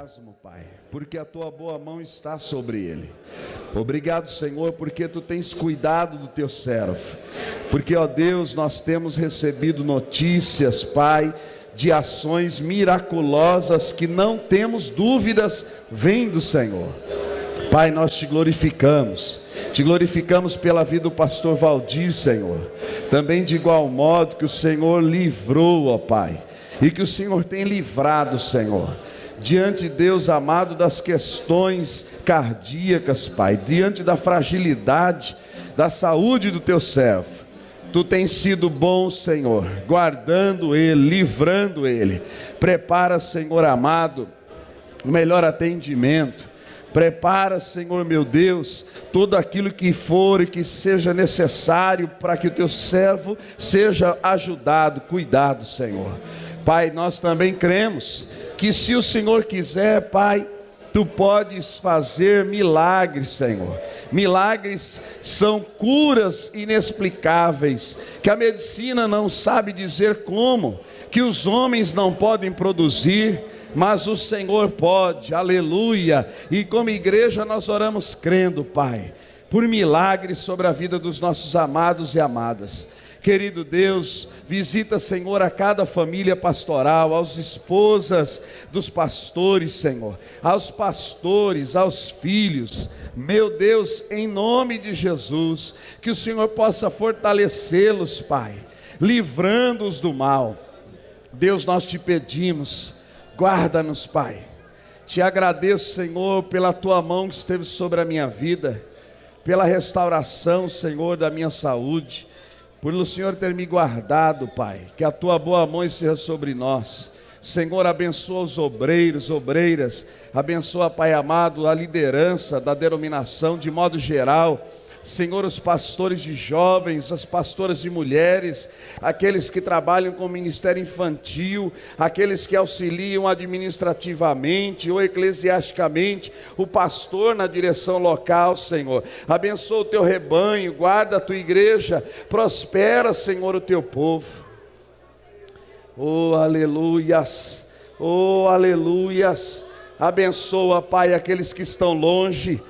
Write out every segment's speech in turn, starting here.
entusiasmo, Pai, porque a tua boa mão está sobre ele. Obrigado, Senhor, porque tu tens cuidado do teu servo. Porque, ó Deus, nós temos recebido notícias, Pai, de ações miraculosas que não temos dúvidas vêm do Senhor. Pai, nós te glorificamos pela vida do pastor Valdir, Senhor. Também de igual modo que o Senhor livrou, ó Pai, e que o Senhor tem livrado, Senhor, diante de Deus amado, das questões cardíacas, Pai, diante da fragilidade da saúde do teu servo. Tu tens sido bom, Senhor, guardando ele, livrando ele. Prepara, Senhor amado, o melhor atendimento. Prepara, Senhor meu Deus, tudo aquilo que for e que seja necessário para que o teu servo seja ajudado, cuidado, Senhor. Pai, nós também cremos que se o Senhor quiser, Pai, tu podes fazer milagres, Senhor. Milagres são curas inexplicáveis, que a medicina não sabe dizer como, que os homens não podem produzir, mas o Senhor pode, aleluia. E como igreja nós oramos crendo, Pai, por milagres sobre a vida dos nossos amados e amadas. Querido Deus, visita, Senhor, a cada família pastoral, aos esposas dos pastores, Senhor, aos pastores, aos filhos, meu Deus, em nome de Jesus, que o Senhor possa fortalecê-los, Pai, livrando-os do mal. Deus, nós te pedimos, guarda-nos, Pai. Te agradeço, Senhor, pela tua mão que esteve sobre a minha vida, pela restauração, Senhor, da minha saúde, por o Senhor ter me guardado, Pai, que a tua boa mão esteja sobre nós. Senhor, abençoa os obreiros, obreiras, abençoa, Pai amado, a liderança da denominação de modo geral. Senhor, os pastores de jovens, as pastoras de mulheres, aqueles que trabalham com o ministério infantil, aqueles que auxiliam administrativamente ou eclesiasticamente, o pastor na direção local, Senhor. Abençoa o teu rebanho, guarda a tua igreja, prospera, Senhor, o teu povo. Oh, aleluias, oh, aleluias. Abençoa, Pai, aqueles que estão longe,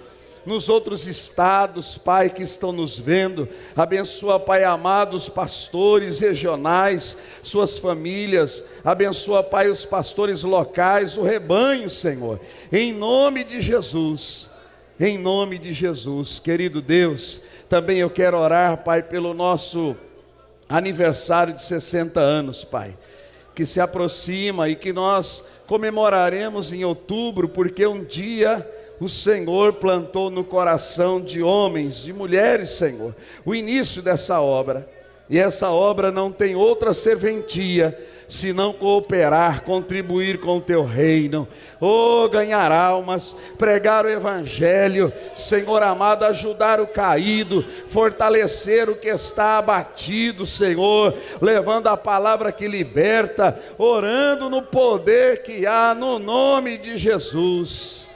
nos outros estados, Pai, que estão nos vendo. Abençoa, Pai amado, os pastores regionais, suas famílias. Abençoa, Pai, os pastores locais, o rebanho, Senhor, em nome de Jesus, em nome de Jesus. Querido Deus, também eu quero orar, Pai, pelo nosso aniversário de 60 anos, Pai, que se aproxima e que nós comemoraremos em outubro, porque um dia o Senhor plantou no coração de homens, de mulheres, Senhor, o início dessa obra. E essa obra não tem outra serventia, senão cooperar, contribuir com o teu reino. Oh, ganhar almas, pregar o evangelho, Senhor amado, ajudar o caído, fortalecer o que está abatido, Senhor, levando a palavra que liberta, orando no poder que há no nome de Jesus.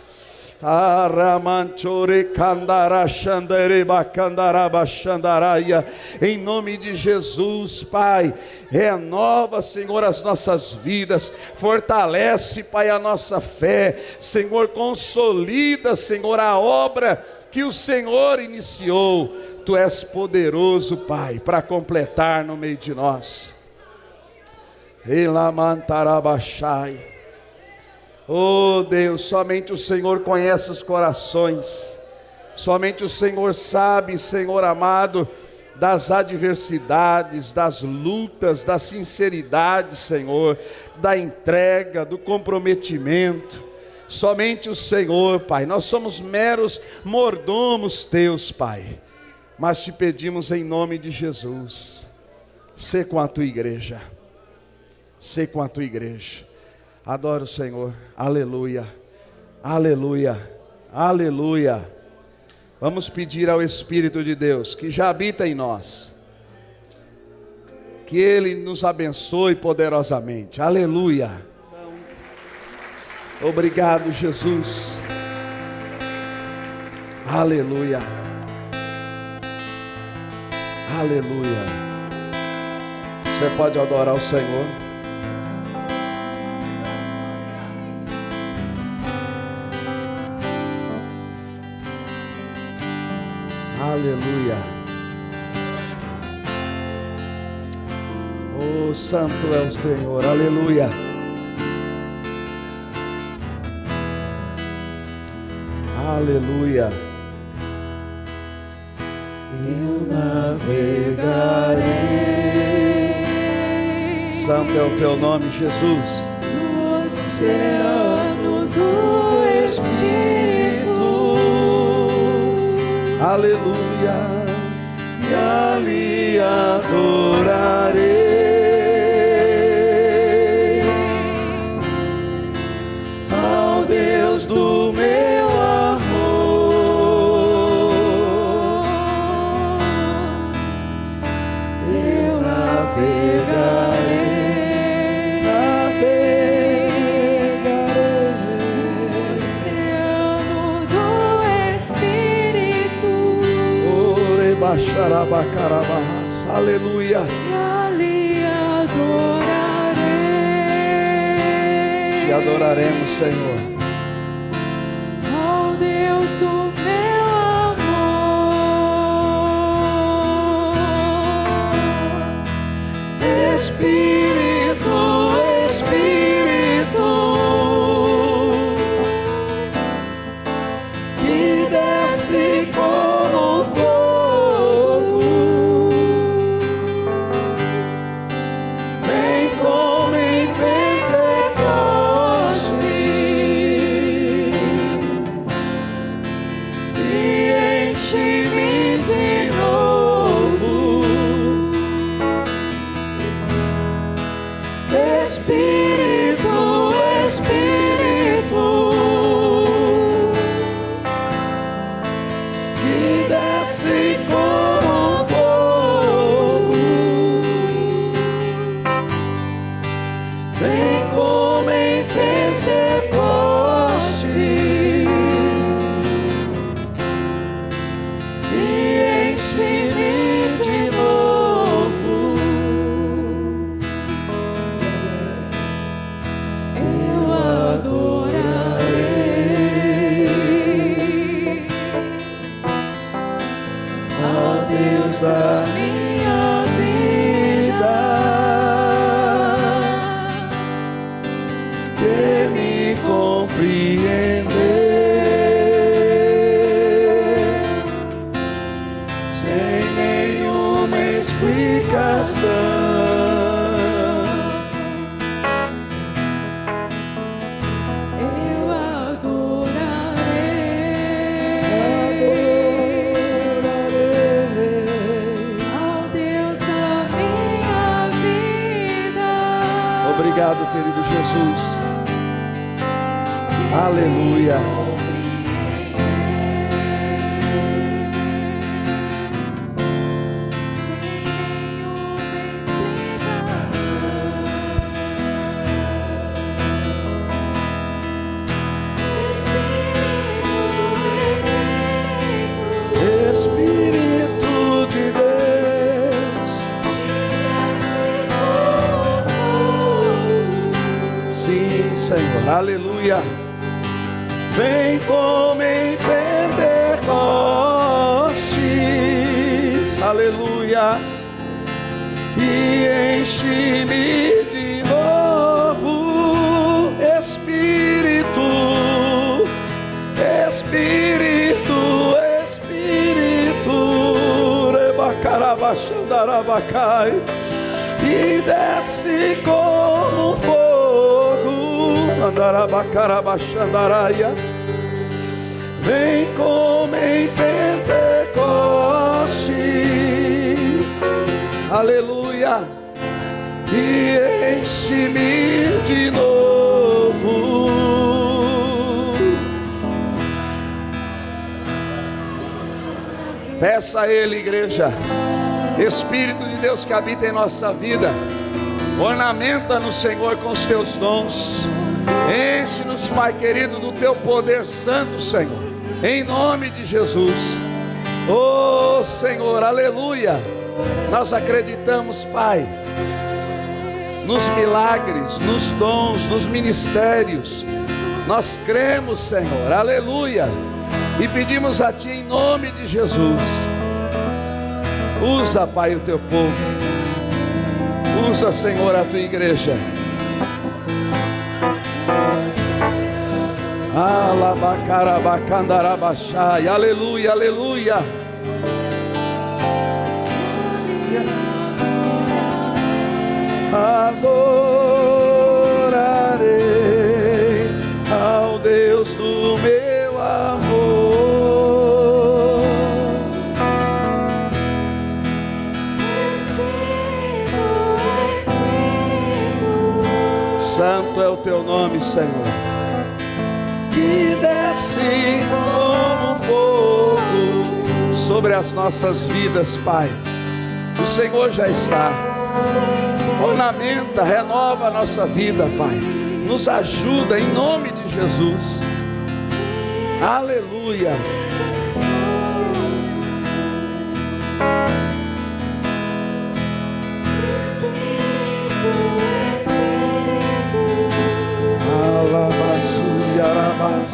Em nome de Jesus, Pai, renova, Senhor, as nossas vidas, fortalece, Pai, a nossa fé, Senhor, consolida, Senhor, a obra que o Senhor iniciou. Tu és poderoso, Pai, para completar no meio de nós. Elamantarabashai. Oh Deus, somente o Senhor conhece os corações, somente o Senhor sabe, Senhor amado, das adversidades, das lutas, da sinceridade, Senhor, da entrega, do comprometimento. Somente o Senhor, Pai. Nós somos meros mordomos teus, Pai, mas te pedimos em nome de Jesus, sê com a tua igreja, sê com a tua igreja. Adoro o Senhor, aleluia, aleluia, aleluia. Vamos pedir ao Espírito de Deus, que já habita em nós, que Ele nos abençoe poderosamente, aleluia. Obrigado, Jesus, aleluia, aleluia. Você pode adorar o Senhor. Aleluia. Oh, santo é o Senhor. Aleluia. Aleluia. Eu navegarei. Santo é o teu nome, Jesus. No oceano do Espírito. Aleluia. E ali adorarei ao Deus do meu amor. Eu navegarei, oceano do Espírito. Orebaxarabacarabás. Aleluia. E ali adorarei. Te adoraremos, Senhor. Ao Deus do meu amor. Espírito, Espírito, que desce como fogo, vem como em Pentecoste e enche-me de novo. Espírito, Espírito, que desce como fogo, vem como em Pentecoste e enche-me de novo. Eu adorarei Ó Deus da minha vida, que me compreender sem nenhuma explicação. Eu adorarei ao Deus da minha vida. Obrigado, querido Jesus. Aleluia. Espírito de Deus, sim, Senhor, aleluia. Vem como em Pentecostes, aleluias, e enche-me de novo. Espírito, Espírito, Espírito, Rebacarabachandarabacai, e desce como fogo, Andarabacarabachandaraia, vem como em Pentecoste, aleluia, e enche-me de novo. Peça a Ele, igreja. Espírito de Deus que habita em nossa vida, ornamenta-nos, Senhor, com os teus dons. Enche-nos, Pai querido, do teu poder santo, Senhor, em nome de Jesus. Oh Senhor, aleluia. Nós acreditamos, Pai, nos milagres, nos dons, nos ministérios. Nós cremos, Senhor, aleluia, e pedimos a Ti em nome de Jesus. Usa, Pai, o teu povo. Usa, Senhor, a tua igreja. Alabacarabacandarabachai. Aleluia, aleluia. Adorarei ao Deus do meu amor. Santo é o teu nome, Senhor, que desce como fogo sobre as nossas vidas, Pai. O Senhor já está. Ornamenta, renova a nossa vida, Pai. Nos ajuda em nome de Jesus. Aleluia. Alabasuyarabas.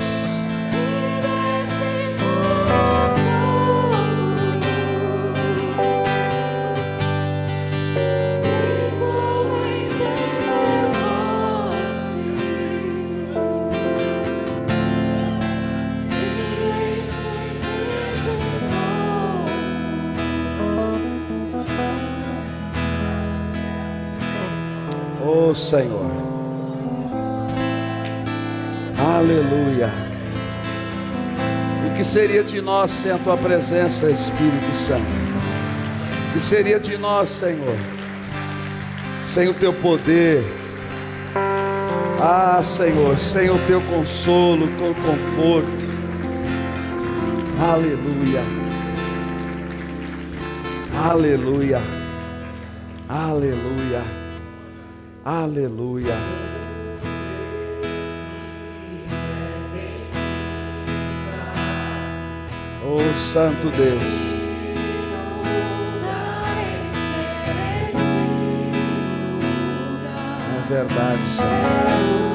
Oh Senhor, aleluia. O que seria de nós sem a tua presença, Espírito Santo? O que seria de nós, Senhor, sem o teu poder? Ah, Senhor, sem o teu consolo, com conforto. Aleluia, aleluia, aleluia. Aleluia. Oh Santo Deus. É verdade, Senhor.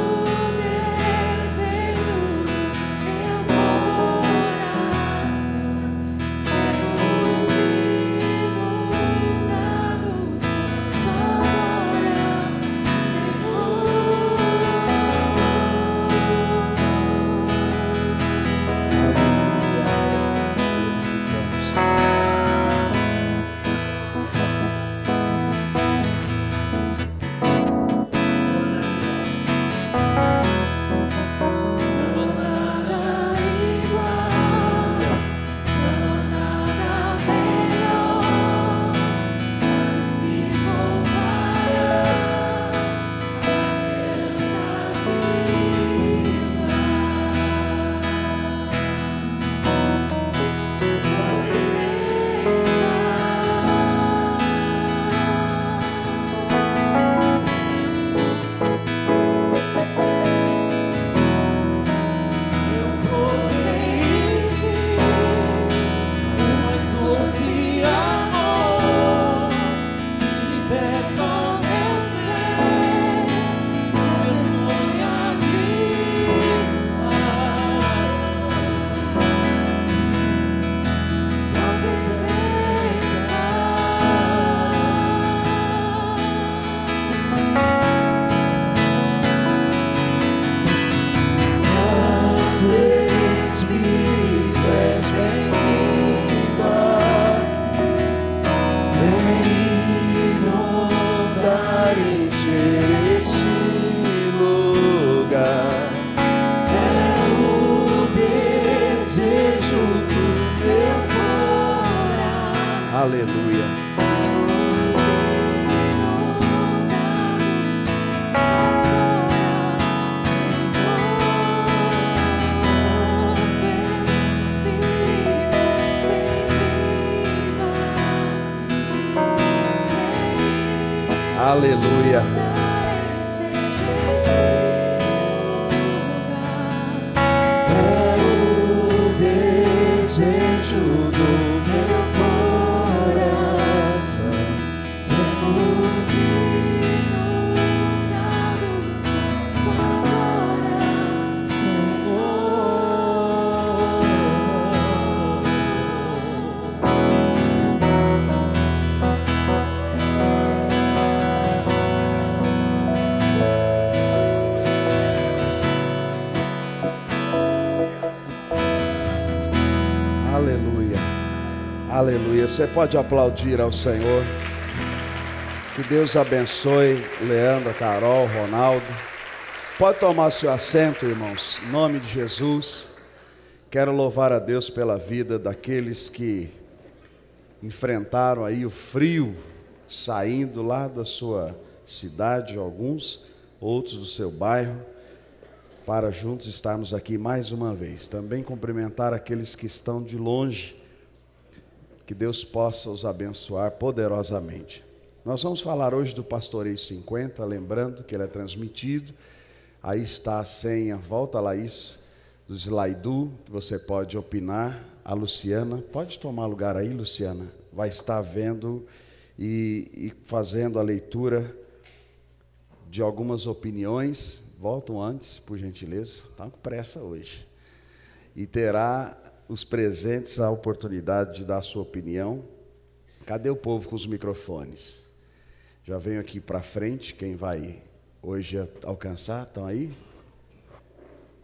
Aleluia. Aleluia. Aleluia. Você pode aplaudir ao Senhor. Que Deus abençoe Leandro, Carol, Ronaldo. Pode tomar seu assento, irmãos. Em nome de Jesus. Quero louvar a Deus pela vida daqueles que enfrentaram aí o frio, saindo lá da sua cidade, alguns, outros do seu bairro, para juntos estarmos aqui mais uma vez. Também cumprimentar aqueles que estão de longe, que Deus possa os abençoar poderosamente. Nós vamos falar hoje do Pastoreio 50, lembrando que ele é transmitido. Aí está a senha, volta lá isso, do Slaidu, que você pode opinar. A Luciana, pode tomar lugar aí, Luciana, vai estar vendo e fazendo a leitura de algumas opiniões. Voltam antes, por gentileza, está com pressa hoje. E terá os presentes a oportunidade de dar a sua opinião. Cadê o povo com os microfones? Já venho aqui para frente, quem vai hoje alcançar, estão aí?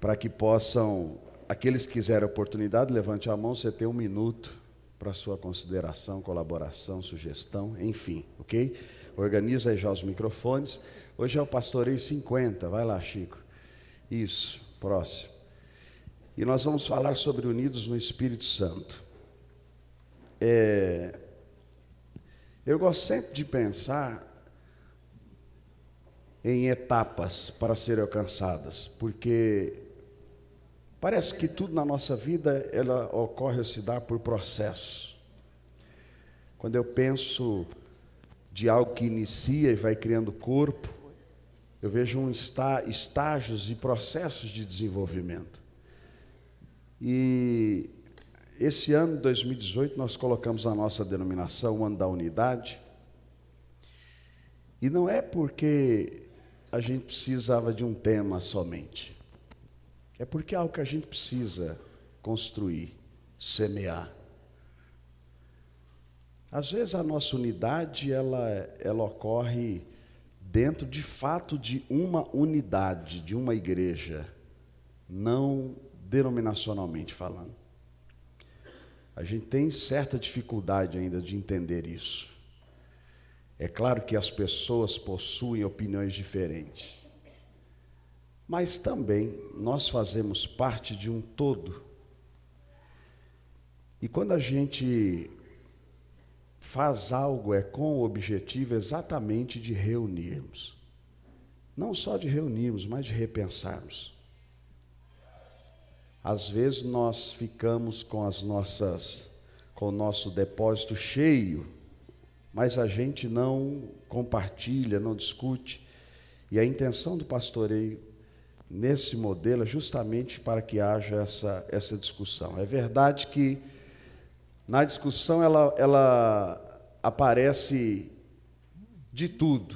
Para que possam, aqueles que quiserem a oportunidade, levante a mão, você tem 1 minuto para sua consideração, colaboração, sugestão, enfim, ok? Organiza aí já os microfones. Hoje é o Pastoreio 50, vai lá, Chico. Isso, próximo. E nós vamos falar sobre Unidos no Espírito Santo. Eu gosto sempre de pensar em etapas para serem alcançadas, porque parece que tudo na nossa vida, ela ocorre ou se dá por processo. Quando eu penso de algo que inicia e vai criando corpo, eu vejo estágios e processos de desenvolvimento. E esse ano, 2018, nós colocamos a nossa denominação, o ano da unidade. E não é porque a gente precisava de um tema somente. É porque é algo que a gente precisa construir, semear. Às vezes a nossa unidade, ela ocorre dentro de fato de uma unidade, de uma igreja, não denominacionalmente falando. A gente tem certa dificuldade ainda de entender isso. É claro que as pessoas possuem opiniões diferentes, mas também nós fazemos parte de um todo. E quando a gente faz algo, é com o objetivo exatamente de reunirmos. Não só de reunirmos, mas de repensarmos. Às vezes nós ficamos com o nosso depósito cheio, mas a gente não compartilha, não discute. E a intenção do pastoreio nesse modelo é justamente para que haja essa discussão. É verdade que na discussão ela aparece de tudo.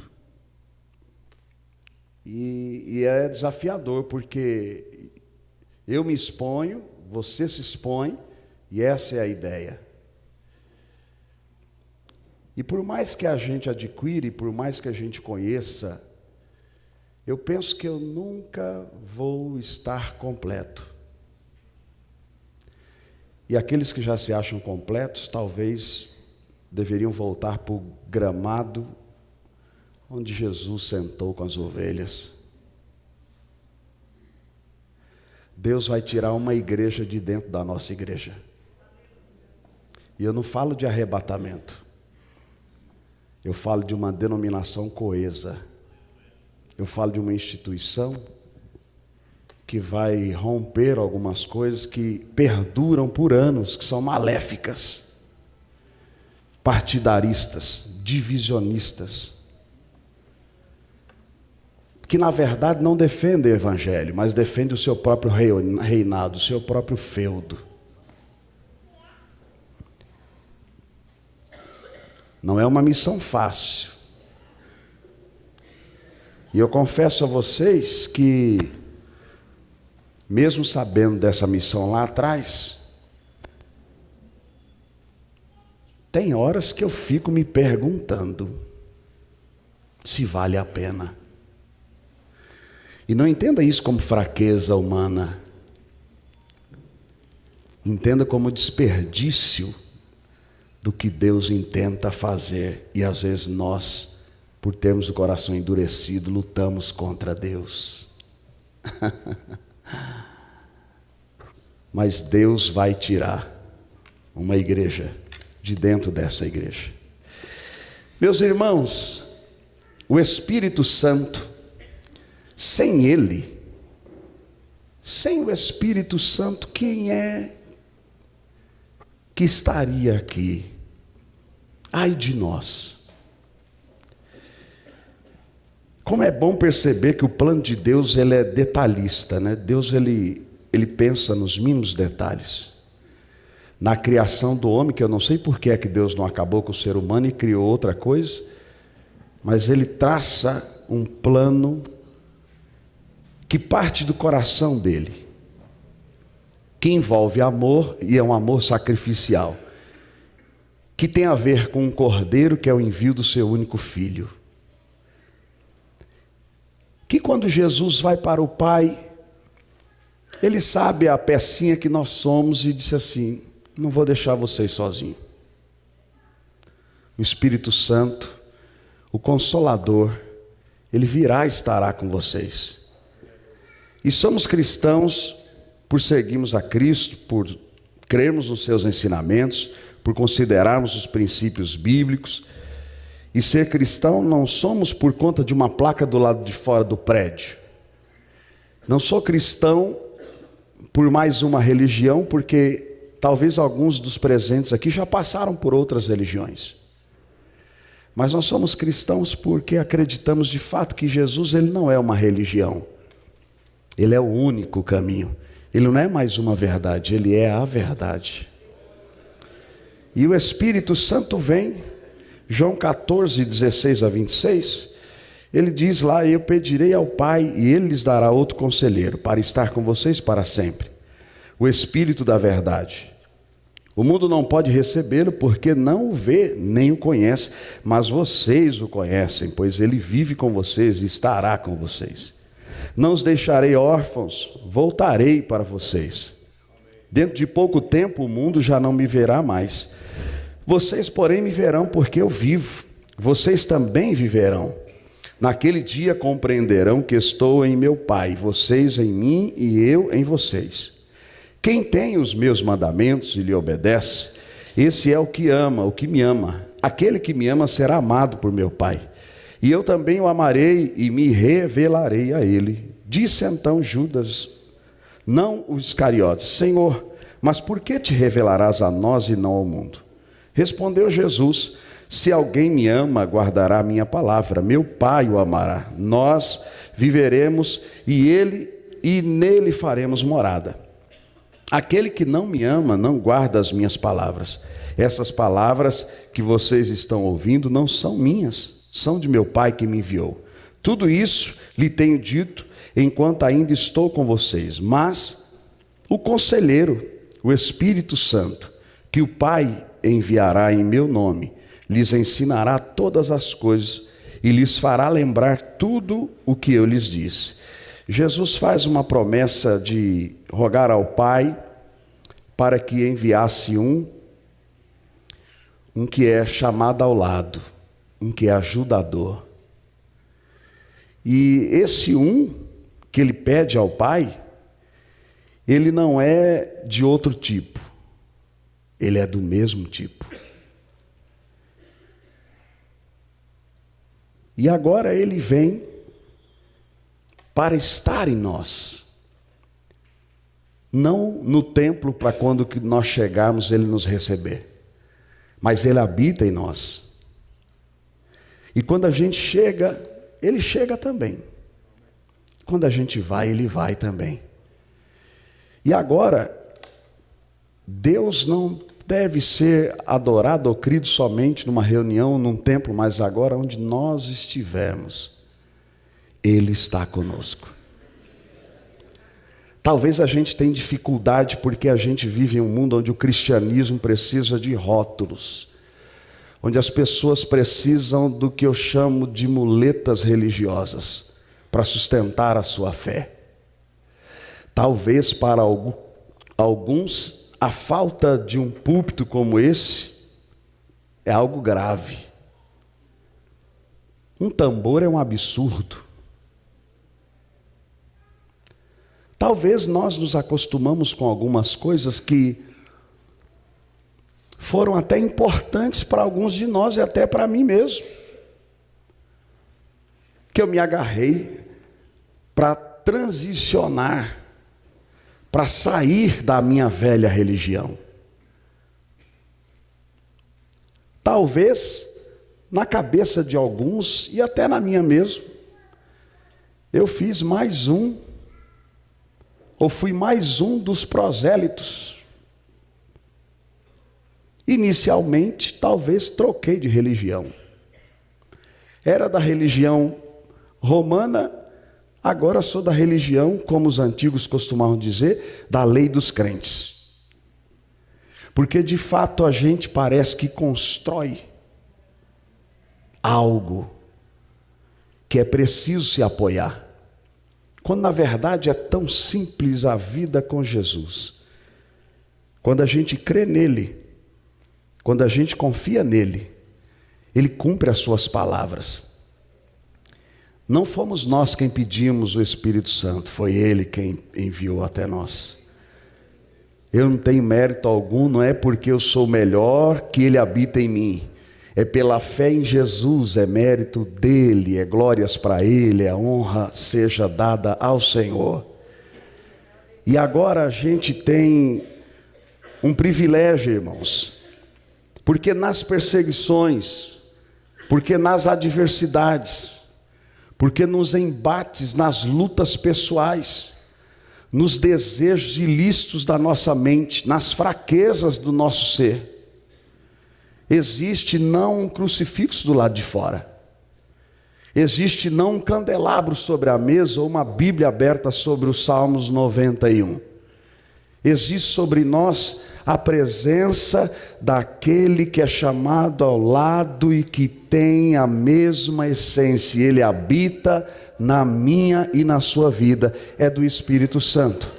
E é desafiador, porque eu me exponho, você se expõe, e essa é a ideia. E por mais que a gente adquire, por mais que a gente conheça, eu penso que eu nunca vou estar completo. E aqueles que já se acham completos, talvez deveriam voltar para o gramado onde Jesus sentou com as ovelhas. Deus vai tirar uma igreja de dentro da nossa igreja. E eu não falo de arrebatamento. Eu falo de uma denominação coesa. Eu falo de uma instituição que vai romper algumas coisas que perduram por anos, que são maléficas, partidaristas, divisionistas, que na verdade não defendem o evangelho, mas defendem o seu próprio reinado, o seu próprio feudo. Não é uma missão fácil. E eu confesso a vocês que, mesmo sabendo dessa missão lá atrás, tem horas que eu fico me perguntando se vale a pena. E não entenda isso como fraqueza humana. Entenda como desperdício do que Deus intenta fazer. E às vezes nós, por termos o coração endurecido, lutamos contra Deus. Mas Deus vai tirar uma igreja de dentro dessa igreja. Meus irmãos, o Espírito Santo, sem Ele, sem o Espírito Santo, quem é que estaria aqui? Ai de nós. Como é bom perceber que o plano de Deus, ele é detalhista, né? Deus, ele pensa nos mínimos detalhes. Na criação do homem, que eu não sei por que é que Deus não acabou com o ser humano e criou outra coisa, mas ele traça um plano que parte do coração dele, que envolve amor, e é um amor sacrificial, que tem a ver com um cordeiro, que é o envio do seu único filho. Que quando Jesus vai para o Pai, Ele sabe a pecinha que nós somos e disse assim: não vou deixar vocês sozinhos. O Espírito Santo, o Consolador, Ele virá e estará com vocês. E somos cristãos por seguirmos a Cristo, por crermos nos seus ensinamentos, por considerarmos os princípios bíblicos. E ser cristão não somos por conta de uma placa do lado de fora do prédio. Não sou cristão por mais uma religião, porque talvez alguns dos presentes aqui já passaram por outras religiões. Mas nós somos cristãos porque acreditamos de fato que Jesus, ele não é uma religião. Ele é o único caminho. Ele não é mais uma verdade, ele é a verdade. E o Espírito Santo vem. João 14, 16 a 26, ele diz lá: eu pedirei ao Pai e Ele lhes dará outro conselheiro, para estar com vocês para sempre, o Espírito da verdade. O mundo não pode recebê-lo, porque não o vê, nem o conhece, mas vocês o conhecem, pois Ele vive com vocês e estará com vocês. Não os deixarei órfãos, voltarei para vocês. Dentro de pouco tempo o mundo já não me verá mais. Vocês, porém, me verão, porque eu vivo. Vocês também viverão. Naquele dia compreenderão que estou em meu Pai, vocês em mim e eu em vocês. Quem tem os meus mandamentos e lhe obedece, esse é o que ama, o que me ama. Aquele que me ama será amado por meu Pai. E eu também o amarei e me revelarei a ele. Disse então Judas, não o Iscariotes: Senhor, mas por que te revelarás a nós e não ao mundo? Respondeu Jesus: se alguém me ama, guardará a minha palavra, meu Pai o amará, nós viveremos e nele faremos morada. Aquele que não me ama não guarda as minhas palavras. Essas palavras que vocês estão ouvindo não são minhas, são de meu Pai que me enviou. Tudo isso lhe tenho dito enquanto ainda estou com vocês, mas o Conselheiro, o Espírito Santo, que o Pai enviará em meu nome, lhes ensinará todas as coisas e lhes fará lembrar tudo o que eu lhes disse. Jesus faz uma promessa de rogar ao Pai para que enviasse um que é chamado ao lado, um que é ajudador. E esse que ele pede ao Pai, ele não é de outro tipo. Ele é do mesmo tipo. E agora ele vem para estar em nós. Não no templo para quando nós chegarmos ele nos receber. Mas ele habita em nós. E quando a gente chega, ele chega também. Quando a gente vai, ele vai também. E agora, Deus não deve ser adorado ou crido somente numa reunião, num templo, mas agora onde nós estivermos, Ele está conosco. Talvez a gente tenha dificuldade porque a gente vive em um mundo onde o cristianismo precisa de rótulos, onde as pessoas precisam do que eu chamo de muletas religiosas para sustentar a sua fé. Talvez para alguns a falta de um púlpito como esse é algo grave. Um tambor é um absurdo. Talvez nós nos acostumamos com algumas coisas que foram até importantes para alguns de nós e até para mim mesmo. Que eu me agarrei para transicionar, para sair da minha velha religião. Talvez na cabeça de alguns e até na minha mesmo, eu fiz mais um, ou fui mais um dos prosélitos. Inicialmente, talvez troquei de religião. Era da religião romana, agora sou da religião, como os antigos costumavam dizer, da lei dos crentes. Porque de fato a gente parece que constrói algo que é preciso se apoiar, quando na verdade é tão simples a vida com Jesus. Quando a gente crê nele, quando a gente confia nele, ele cumpre as suas palavras. Não fomos nós quem pedimos o Espírito Santo, foi ele quem enviou até nós. Eu não tenho mérito algum, não é porque eu sou melhor que ele habita em mim. É pela fé em Jesus, é mérito dele, é glórias para ele, a honra seja dada ao Senhor. E agora a gente tem um privilégio, irmãos, porque nas perseguições, porque nas adversidades, porque nos embates, nas lutas pessoais, nos desejos ilícitos da nossa mente, nas fraquezas do nosso ser, existe não um crucifixo do lado de fora, existe não um candelabro sobre a mesa ou uma Bíblia aberta sobre os Salmos 91. Existe sobre nós a presença daquele que é chamado ao lado e que tem a mesma essência. Ele habita na minha e na sua vida. É do Espírito Santo.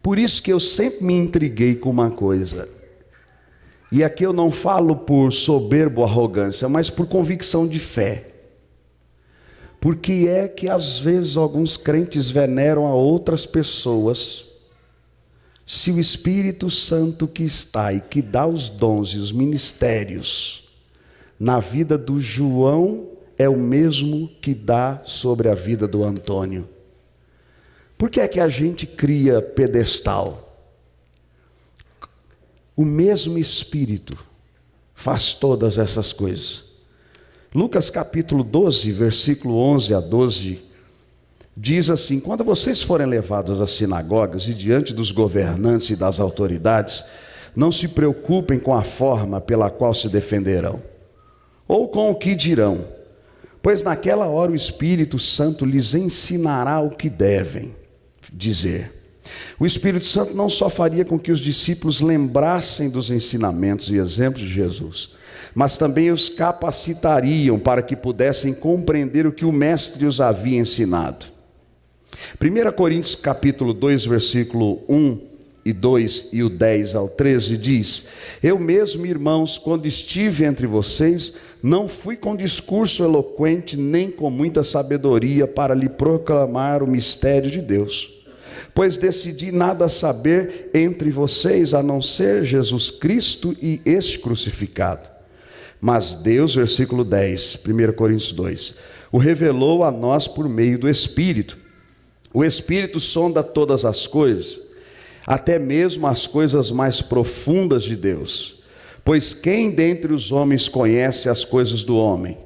Por isso que eu sempre me intriguei com uma coisa. E aqui eu não falo por soberba ou arrogância, mas por convicção de fé. Por que é que às vezes alguns crentes veneram a outras pessoas, se o Espírito Santo que está e que dá os dons e os ministérios na vida do João é o mesmo que dá sobre a vida do Antônio? Por que é que a gente cria pedestal? O mesmo Espírito faz todas essas coisas. Lucas capítulo 12, versículo 11 a 12, diz assim: quando vocês forem levados às sinagogas e diante dos governantes e das autoridades, não se preocupem com a forma pela qual se defenderão, ou com o que dirão, pois naquela hora o Espírito Santo lhes ensinará o que devem dizer. O Espírito Santo não só faria com que os discípulos lembrassem dos ensinamentos e exemplos de Jesus, mas também os capacitariam para que pudessem compreender o que o Mestre os havia ensinado. 1 Coríntios capítulo 2, versículo 1 e 2 e o 10 ao 13 diz: eu mesmo, irmãos, quando estive entre vocês, não fui com discurso eloquente, nem com muita sabedoria para lhe proclamar o mistério de Deus. Pois decidi nada saber entre vocês, a não ser Jesus Cristo e este crucificado. Mas Deus, versículo 10, 1 Coríntios 2, o revelou a nós por meio do Espírito. O Espírito sonda todas as coisas, até mesmo as coisas mais profundas de Deus. Pois quem dentre os homens conhece as coisas do homem,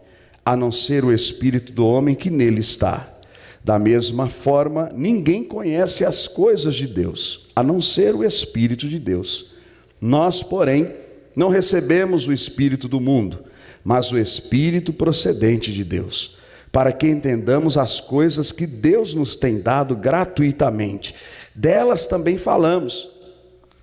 a não ser o Espírito do homem que nele está? Da mesma forma, ninguém conhece as coisas de Deus, a não ser o Espírito de Deus. Nós, porém, não recebemos o Espírito do mundo, mas o Espírito procedente de Deus, para que entendamos as coisas que Deus nos tem dado gratuitamente. Delas também falamos,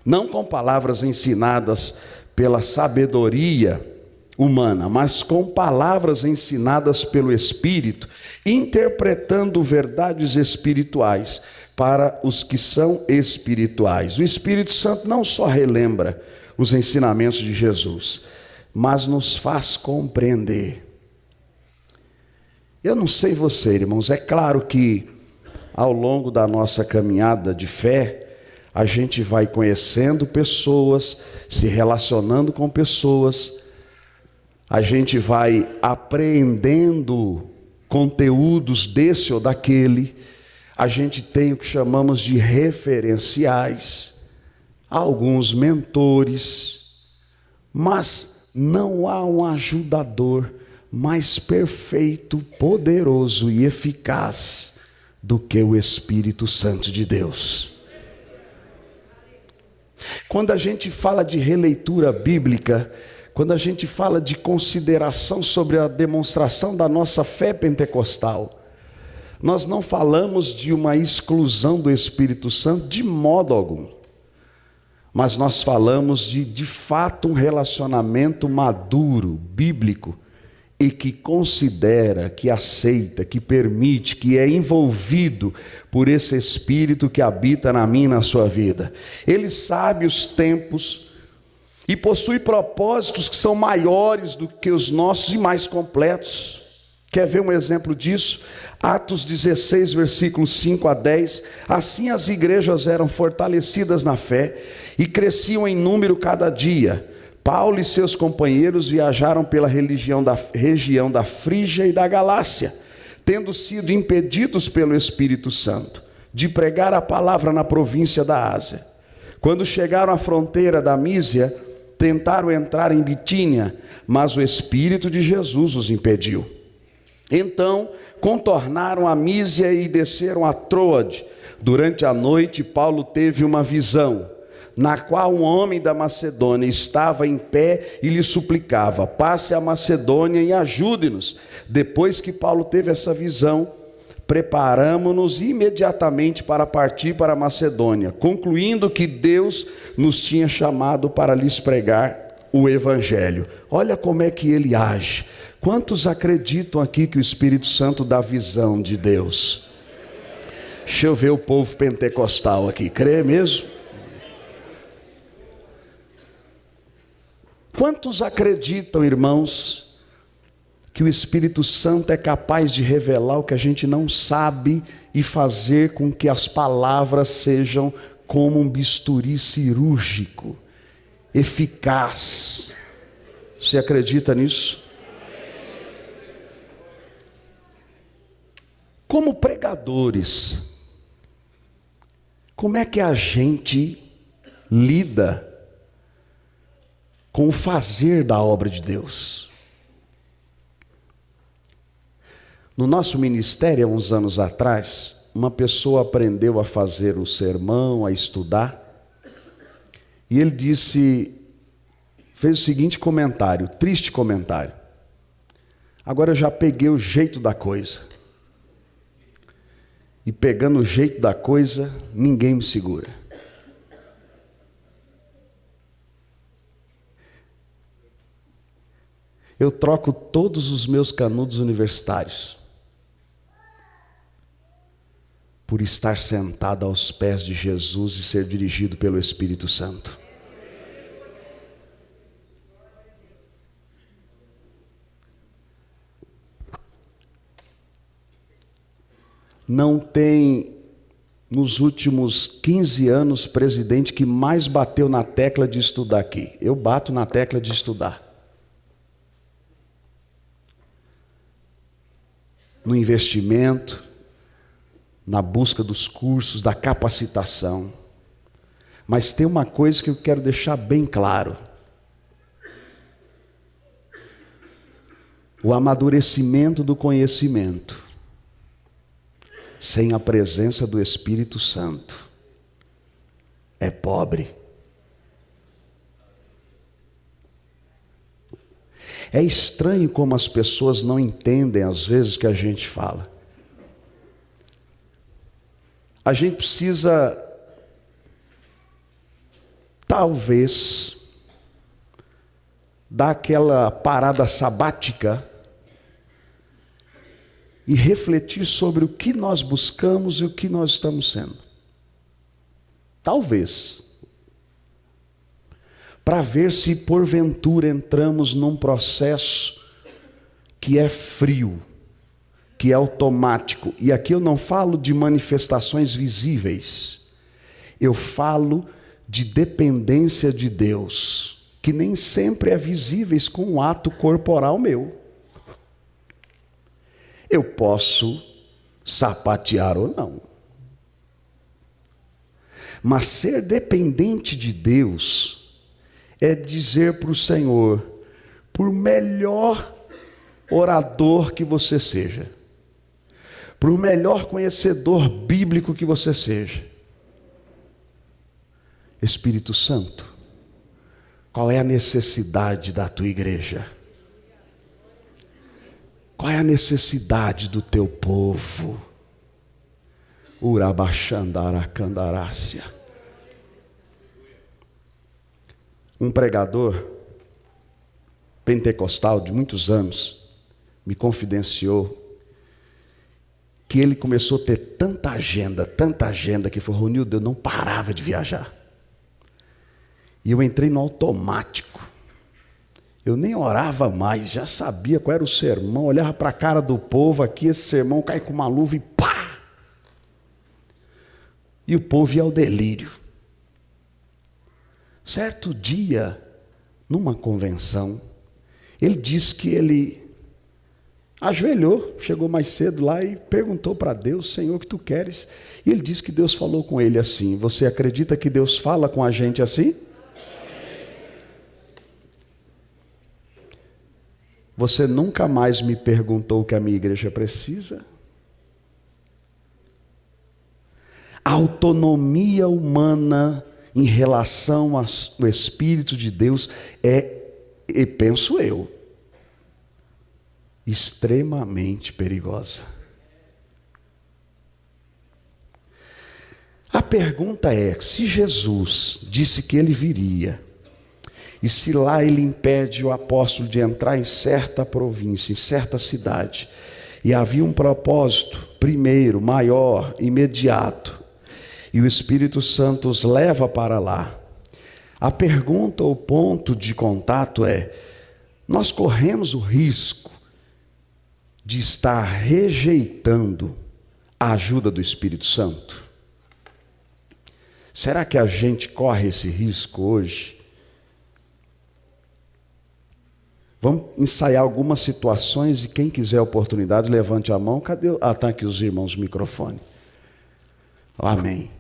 não com palavras ensinadas pela sabedoria humana, mas com palavras ensinadas pelo Espírito, interpretando verdades espirituais para os que são espirituais. O Espírito Santo não só relembra os ensinamentos de Jesus, mas nos faz compreender. Eu não sei você, irmãos, é claro que ao longo da nossa caminhada de fé, a gente vai conhecendo pessoas, se relacionando com pessoas, a gente vai apreendendo conteúdos desse ou daquele, a gente tem o que chamamos de referenciais, alguns mentores, mas não há um ajudador mais perfeito, poderoso e eficaz do que o Espírito Santo de Deus. Quando a gente fala de releitura bíblica, quando a gente fala de consideração sobre a demonstração da nossa fé pentecostal, nós não falamos de uma exclusão do Espírito Santo de modo algum, mas nós falamos de fato um relacionamento maduro, bíblico, e que considera, que aceita, que permite, que é envolvido por esse Espírito que habita na minha e na sua vida. Ele sabe os tempos e possui propósitos que são maiores do que os nossos e mais completos. Quer ver um exemplo disso? Atos 16, versículos 5 a 10. Assim as igrejas eram fortalecidas na fé e cresciam em número cada dia. Paulo e seus companheiros viajaram pela região da Frígia e da Galácia, tendo sido impedidos pelo Espírito Santo de pregar a palavra na província da Ásia. Quando chegaram à fronteira da Mísia, tentaram entrar em Bitínia, mas o Espírito de Jesus os impediu. Então contornaram a Mísia e desceram a Troade. Durante a noite, Paulo teve uma visão, na qual um homem da Macedônia estava em pé e lhe suplicava: passe a Macedônia e ajude-nos. Depois que Paulo teve essa visão, preparamo-nos imediatamente para partir para a Macedônia, concluindo que Deus nos tinha chamado para lhes pregar o Evangelho. Olha como é que ele age. Quantos acreditam aqui que o Espírito Santo dá visão de Deus? Deixa eu ver o povo pentecostal aqui, crê mesmo? Quantos acreditam, irmãos, que o Espírito Santo é capaz de revelar o que a gente não sabe e fazer com que as palavras sejam como um bisturi cirúrgico, eficaz? Você acredita nisso? Como pregadores, como é que a gente lida com o fazer da obra de Deus? No nosso ministério, há uns anos atrás, uma pessoa aprendeu a fazer o sermão, a estudar, e ele fez o seguinte comentário, triste comentário: agora eu já peguei o jeito da coisa, e pegando o jeito da coisa, ninguém me segura. Eu troco todos os meus canudos universitários por estar sentado aos pés de Jesus e ser dirigido pelo Espírito Santo. Não tem, nos últimos 15 anos, presidente que mais bateu na tecla de estudar aqui. Eu bato na tecla de estudar. No investimento, na busca dos cursos, da capacitação. Mas tem uma coisa que eu quero deixar bem claro: o amadurecimento do conhecimento, sem a presença do Espírito Santo, é pobre. É estranho como as pessoas não entendem às vezes o que a gente fala. A gente precisa, talvez, dar aquela parada sabática e refletir sobre o que nós buscamos e o que nós estamos sendo. Talvez. para ver se porventura entramos num processo que é frio, que é automático. E aqui eu não falo de manifestações visíveis, eu falo de dependência de Deus, que nem sempre é visíveis com um ato corporal meu. Eu posso sapatear ou não, mas ser dependente de Deus é dizer para o Senhor, por melhor orador que você seja, por melhor conhecedor bíblico que você seja, Espírito Santo, qual é a necessidade da tua igreja? Qual é a necessidade do teu povo? Urabachandaracandarácia. Um pregador pentecostal de muitos anos me confidenciou que ele começou a ter tanta agenda, que foi Ronildo, eu não parava de viajar. E eu entrei no automático. Eu nem orava mais, já sabia qual era o sermão, olhava para a cara do povo aqui, esse sermão cai com uma luva e pá! E o povo ia ao delírio. Certo dia, numa convenção, ele disse que ele ajoelhou, chegou mais cedo lá e perguntou para Deus, Senhor, o que tu queres? E ele disse que Deus falou com ele assim, você acredita que Deus fala com a gente assim? Você nunca mais me perguntou o que a minha igreja precisa? A autonomia humana em relação ao Espírito de Deus é, e penso eu, extremamente perigosa. A pergunta é, se Jesus disse que ele viria, e se lá ele impede o apóstolo de entrar em certa província, em certa cidade, e havia um propósito, primeiro, maior, imediato, e o Espírito Santo os leva para lá, a pergunta, o ponto de contato é, nós corremos o risco de estar rejeitando a ajuda do Espírito Santo? Será que a gente corre esse risco hoje? Vamos ensaiar algumas situações e quem quiser a oportunidade, levante a mão. Cadê? Tá aqui os irmãos o microfone. Amém.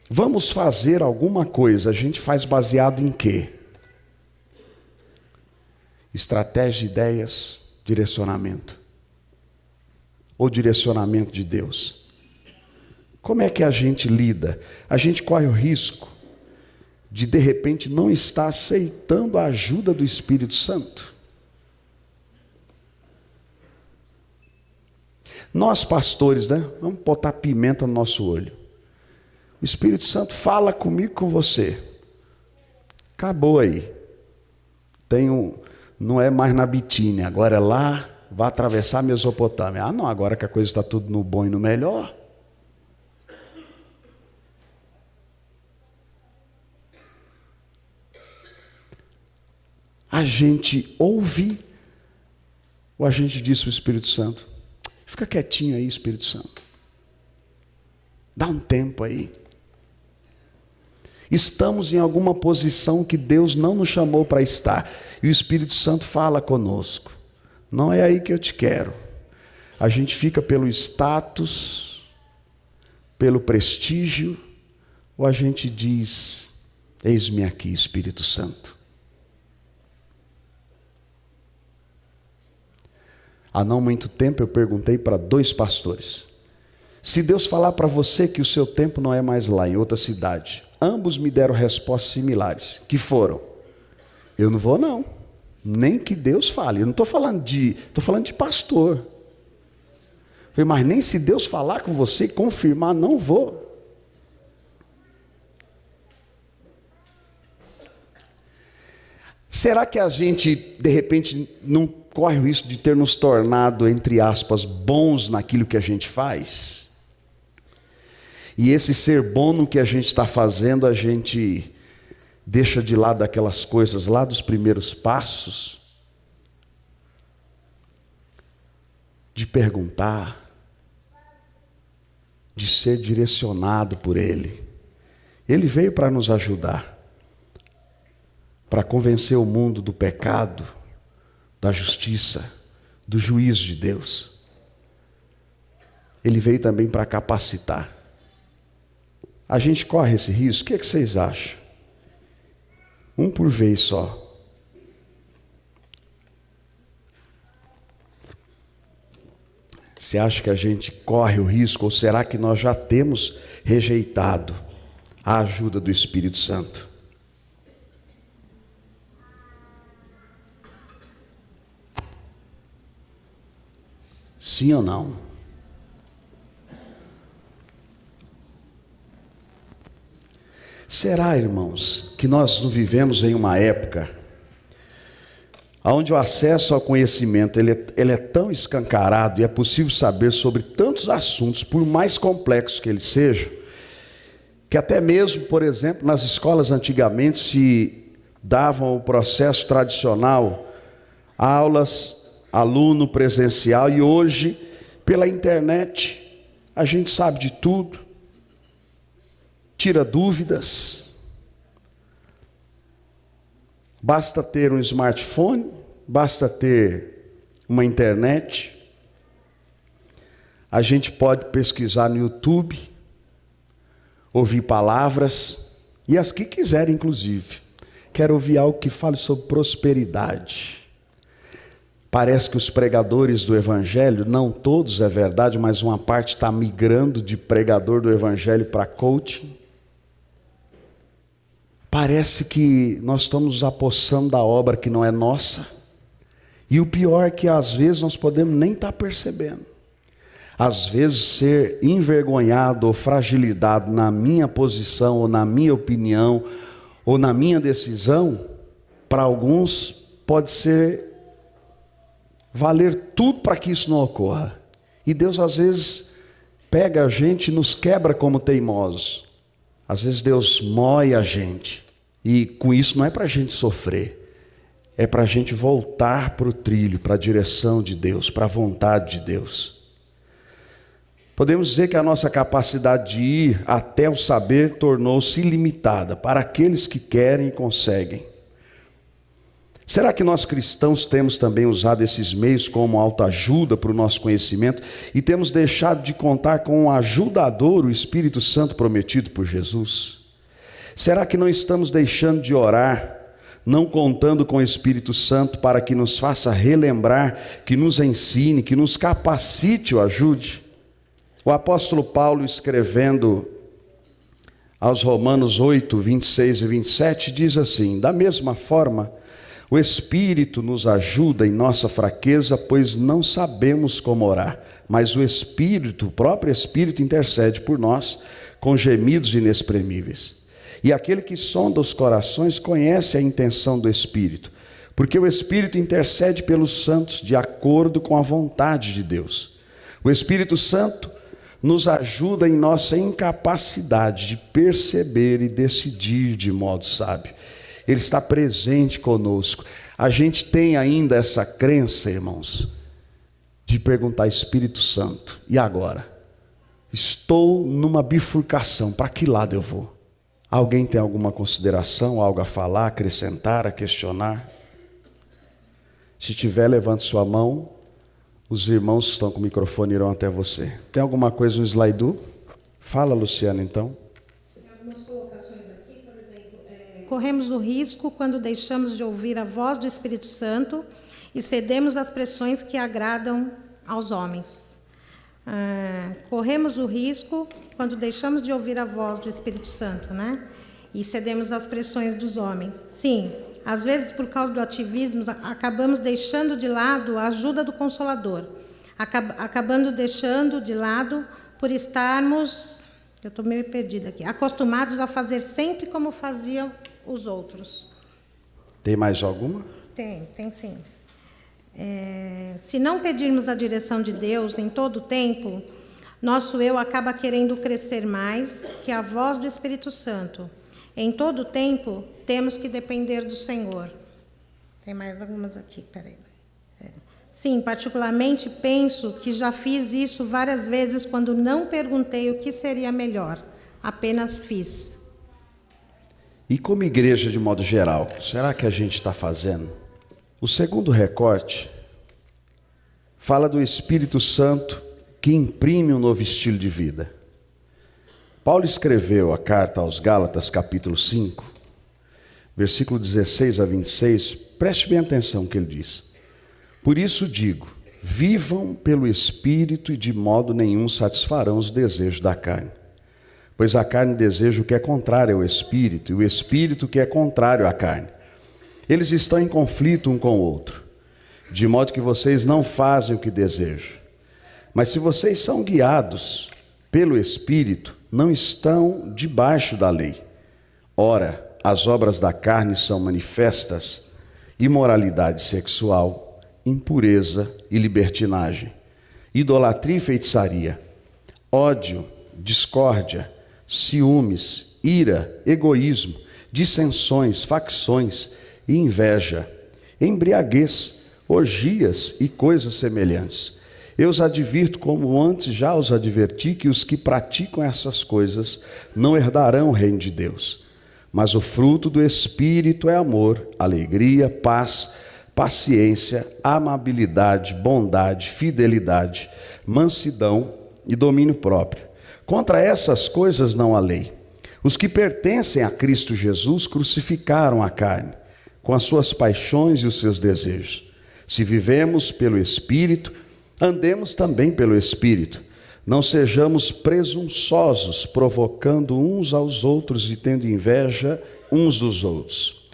Vamos fazer alguma coisa, a gente faz baseado em quê? Estratégia, ideias, direcionamento. Ou direcionamento de Deus. Como é que a gente lida? A gente corre o risco de repente não estar aceitando a ajuda do Espírito Santo. Nós pastores, né? Vamos botar pimenta no nosso olho. O Espírito Santo fala comigo, com você. Acabou aí. Não é mais na Bitínia, agora é lá, vai atravessar a Mesopotâmia. Ah não, agora que a coisa está tudo no bom e no melhor. A gente ouve, ou a gente diz para o Espírito Santo, fica quietinho aí, Espírito Santo. Dá um tempo aí. Estamos em alguma posição que Deus não nos chamou para estar. E o Espírito Santo fala conosco. Não é aí que eu te quero. A gente fica pelo status, pelo prestígio, ou a gente diz, eis-me aqui, Espírito Santo. Há não muito tempo eu perguntei para 2 pastores, se Deus falar para você que o seu tempo não é mais lá, em outra cidade, ambos me deram respostas similares, que foram, eu não vou não, nem que Deus fale, eu não estou falando de pastor, mas nem se Deus falar com você e confirmar, não vou. Será que a gente, de repente, não corre o risco de ter nos tornado, entre aspas, bons naquilo que a gente faz? E esse ser bom no que a gente está fazendo, a gente deixa de lado aquelas coisas lá dos primeiros passos, de perguntar, de ser direcionado por Ele. Ele veio para nos ajudar, para convencer o mundo do pecado, da justiça, do juízo de Deus. Ele veio também para capacitar. A gente corre esse risco? O que vocês acham? Um por vez só. Você acha que a gente corre o risco, ou será que nós já temos rejeitado a ajuda do Espírito Santo? Sim ou não? Será, irmãos, que nós não vivemos em uma época onde o acesso ao conhecimento ele é tão escancarado e é possível saber sobre tantos assuntos, por mais complexos que eles sejam, que até mesmo, por exemplo, nas escolas antigamente se davam o processo tradicional, aulas, aluno presencial, e hoje, pela internet, a gente sabe de tudo, tira dúvidas. Basta ter um smartphone, basta ter uma internet. A gente pode pesquisar no YouTube, ouvir palavras, e as que quiserem, inclusive. Quero ouvir algo que fale sobre prosperidade. Parece que os pregadores do Evangelho, não todos é verdade, mas uma parte está migrando de pregador do Evangelho para coaching. Parece que nós estamos nos apossando da obra que não é nossa. E o pior é que às vezes nós podemos nem estar percebendo. Às vezes ser envergonhado ou fragilizado na minha posição, ou na minha opinião, ou na minha decisão, para alguns pode ser valer tudo para que isso não ocorra. E Deus às vezes pega a gente e nos quebra como teimosos. Às vezes Deus mói a gente. E com isso não é para a gente sofrer. É para a gente voltar para o trilho, para a direção de Deus, para a vontade de Deus. Podemos dizer que a nossa capacidade de ir até o saber tornou-se ilimitada para aqueles que querem e conseguem. Será que nós cristãos temos também usado esses meios como autoajuda para o nosso conhecimento e temos deixado de contar com um ajudador, o Espírito Santo prometido por Jesus? Será que não estamos deixando de orar, não contando com o Espírito Santo para que nos faça relembrar, que nos ensine, que nos capacite ou ajude? O apóstolo Paulo, escrevendo aos Romanos 8, 26 e 27, diz assim: da mesma forma, o Espírito nos ajuda em nossa fraqueza, pois não sabemos como orar, mas o Espírito, o próprio Espírito, intercede por nós com gemidos inexprimíveis. E aquele que sonda os corações conhece a intenção do Espírito, porque o Espírito intercede pelos santos de acordo com a vontade de Deus. O Espírito Santo nos ajuda em nossa incapacidade de perceber e decidir de modo sábio. Ele está presente conosco. A gente tem ainda essa crença, irmãos, de perguntar: Espírito Santo, e agora? Estou numa bifurcação, para que lado eu vou? Alguém tem alguma consideração, algo a falar, acrescentar, a questionar? Se tiver, levante sua mão. Os irmãos que estão com o microfone irão até você. Tem alguma coisa no slide? Fala, Luciana, então. Tem algumas colocações aqui, por exemplo, corremos o risco quando deixamos de ouvir a voz do Espírito Santo e cedemos às pressões que agradam aos homens. Corremos o risco quando deixamos de ouvir a voz do Espírito Santo, né? E cedemos às pressões dos homens. Sim, às vezes por causa do ativismo, acabamos deixando de lado a ajuda do Consolador. Acabando deixando de lado por estarmos, eu estou meio perdida aqui, acostumados a fazer sempre como faziam os outros. Tem mais alguma? Tem sim. Se não pedirmos a direção de Deus em todo o tempo, nosso eu acaba querendo crescer mais que a voz do Espírito Santo. Em todo tempo, temos que depender do Senhor. Tem mais algumas aqui, peraí. Sim, particularmente penso que já fiz isso várias vezes quando não perguntei o que seria melhor, apenas fiz. E como igreja de modo geral, será que a gente está fazendo? O segundo recorte fala do Espírito Santo que imprime um novo estilo de vida. Paulo escreveu a carta aos Gálatas, capítulo 5, versículo 16 a 26, preste bem atenção no que ele diz. Por isso digo, vivam pelo Espírito e de modo nenhum satisfarão os desejos da carne. Pois a carne deseja o que é contrário ao Espírito, e o Espírito que é contrário à carne. Eles estão em conflito um com o outro, de modo que vocês não fazem o que desejam. Mas se vocês são guiados pelo Espírito, não estão debaixo da lei. Ora, as obras da carne são manifestas: imoralidade sexual, impureza e libertinagem, idolatria e feitiçaria, ódio, discórdia, ciúmes, ira, egoísmo, dissensões, facções e inveja, embriaguez, orgias e coisas semelhantes. Eu os advirto, como antes já os adverti, que os que praticam essas coisas não herdarão o reino de Deus. Mas o fruto do Espírito é amor, alegria, paz, paciência, amabilidade, bondade, fidelidade, mansidão e domínio próprio. Contra essas coisas não há lei. Os que pertencem a Cristo Jesus crucificaram a carne, com as suas paixões e os seus desejos. Se vivemos pelo Espírito, andemos também pelo Espírito. Não sejamos presunçosos, provocando uns aos outros e tendo inveja uns dos outros.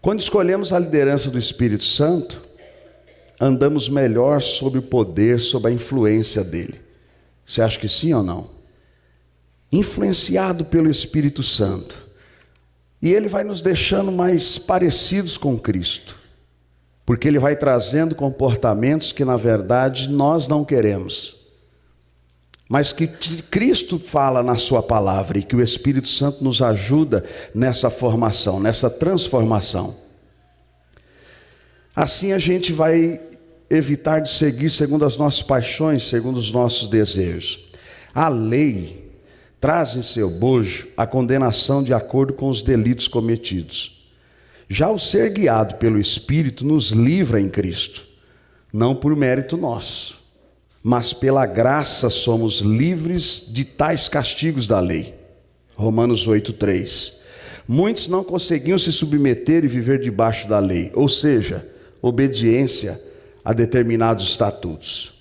Quando escolhemos a liderança do Espírito Santo, andamos melhor sob o poder, sob a influência dele. Você acha que sim ou não? Influenciado pelo Espírito Santo. E ele vai nos deixando mais parecidos com Cristo. Porque ele vai trazendo comportamentos que, na verdade, nós não queremos. Mas que Cristo fala na sua palavra e que o Espírito Santo nos ajuda nessa formação, nessa transformação. Assim a gente vai evitar de seguir segundo as nossas paixões, segundo os nossos desejos. A lei traz em seu bojo a condenação de acordo com os delitos cometidos. Já o ser guiado pelo Espírito nos livra em Cristo, não por mérito nosso, mas pela graça somos livres de tais castigos da lei. Romanos 8:3. Muitos não conseguiam se submeter e viver debaixo da lei, ou seja, obediência a determinados estatutos.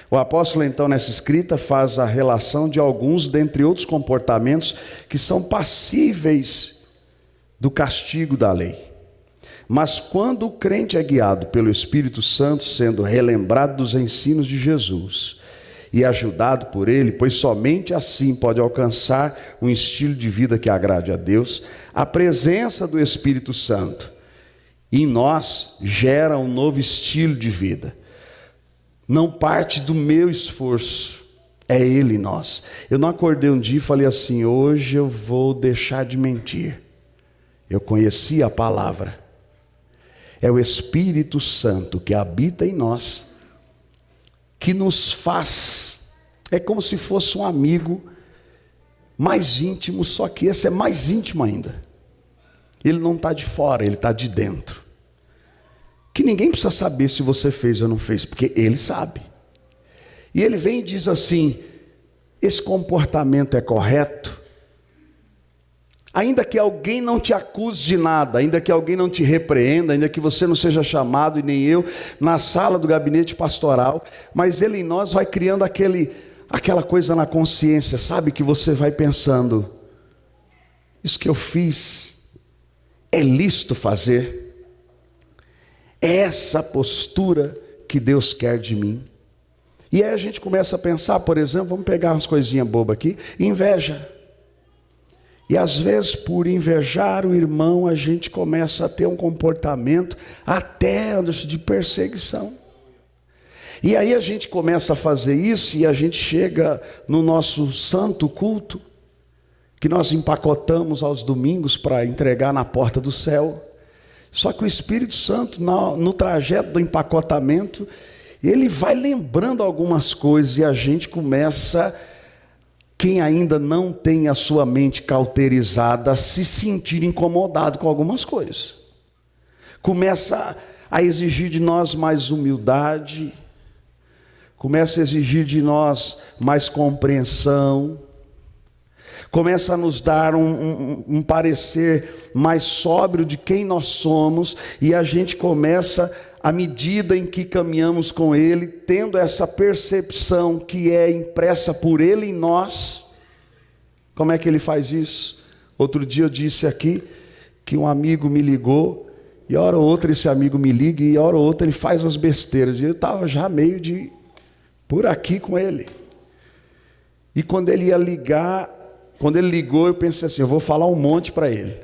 O apóstolo então nessa escrita faz a relação de alguns dentre outros comportamentos que são passíveis do castigo da lei. Mas quando o crente é guiado pelo Espírito Santo, sendo relembrado dos ensinos de Jesus e ajudado por ele, pois somente assim pode alcançar um estilo de vida que agrade a Deus, a presença do Espírito Santo em nós gera um novo estilo de vida. Não parte do meu esforço, é ele em nós. Eu não acordei um dia e falei assim, hoje eu vou deixar de mentir. Eu conheci a palavra. É o Espírito Santo que habita em nós, que nos faz, é como se fosse um amigo mais íntimo, só que esse é mais íntimo ainda. Ele não está de fora, ele está de dentro. Que ninguém precisa saber se você fez ou não fez, porque ele sabe. E ele vem e diz assim, esse comportamento é correto? Ainda que alguém não te acuse de nada, ainda que alguém não te repreenda, ainda que você não seja chamado, e nem eu, na sala do gabinete pastoral, mas ele em nós vai criando aquela coisa na consciência, sabe? Que você vai pensando, isso que eu fiz, é lícito fazer? É essa postura que Deus quer de mim? E aí a gente começa a pensar, por exemplo, vamos pegar umas coisinhas bobas aqui, inveja. E às vezes, por invejar o irmão, a gente começa a ter um comportamento até de perseguição. E aí a gente começa a fazer isso e a gente chega no nosso santo culto que nós empacotamos aos domingos para entregar na porta do céu. Só que o Espírito Santo, no trajeto do empacotamento, ele vai lembrando algumas coisas e a gente começa, quem ainda não tem a sua mente cauterizada, a se sentir incomodado com algumas coisas. Começa a exigir de nós mais humildade, começa a exigir de nós mais compreensão, começa a nos dar um parecer mais sóbrio de quem nós somos, e a gente começa, à medida em que caminhamos com Ele, tendo essa percepção que é impressa por Ele em nós. Como é que Ele faz isso? Outro dia eu disse aqui que um amigo me ligou, e hora ou outra esse amigo me liga, e hora ou outra ele faz as besteiras, e eu estava já meio de por aqui com ele. E quando ele ia ligar, quando ele ligou, eu pensei assim, eu vou falar um monte para ele.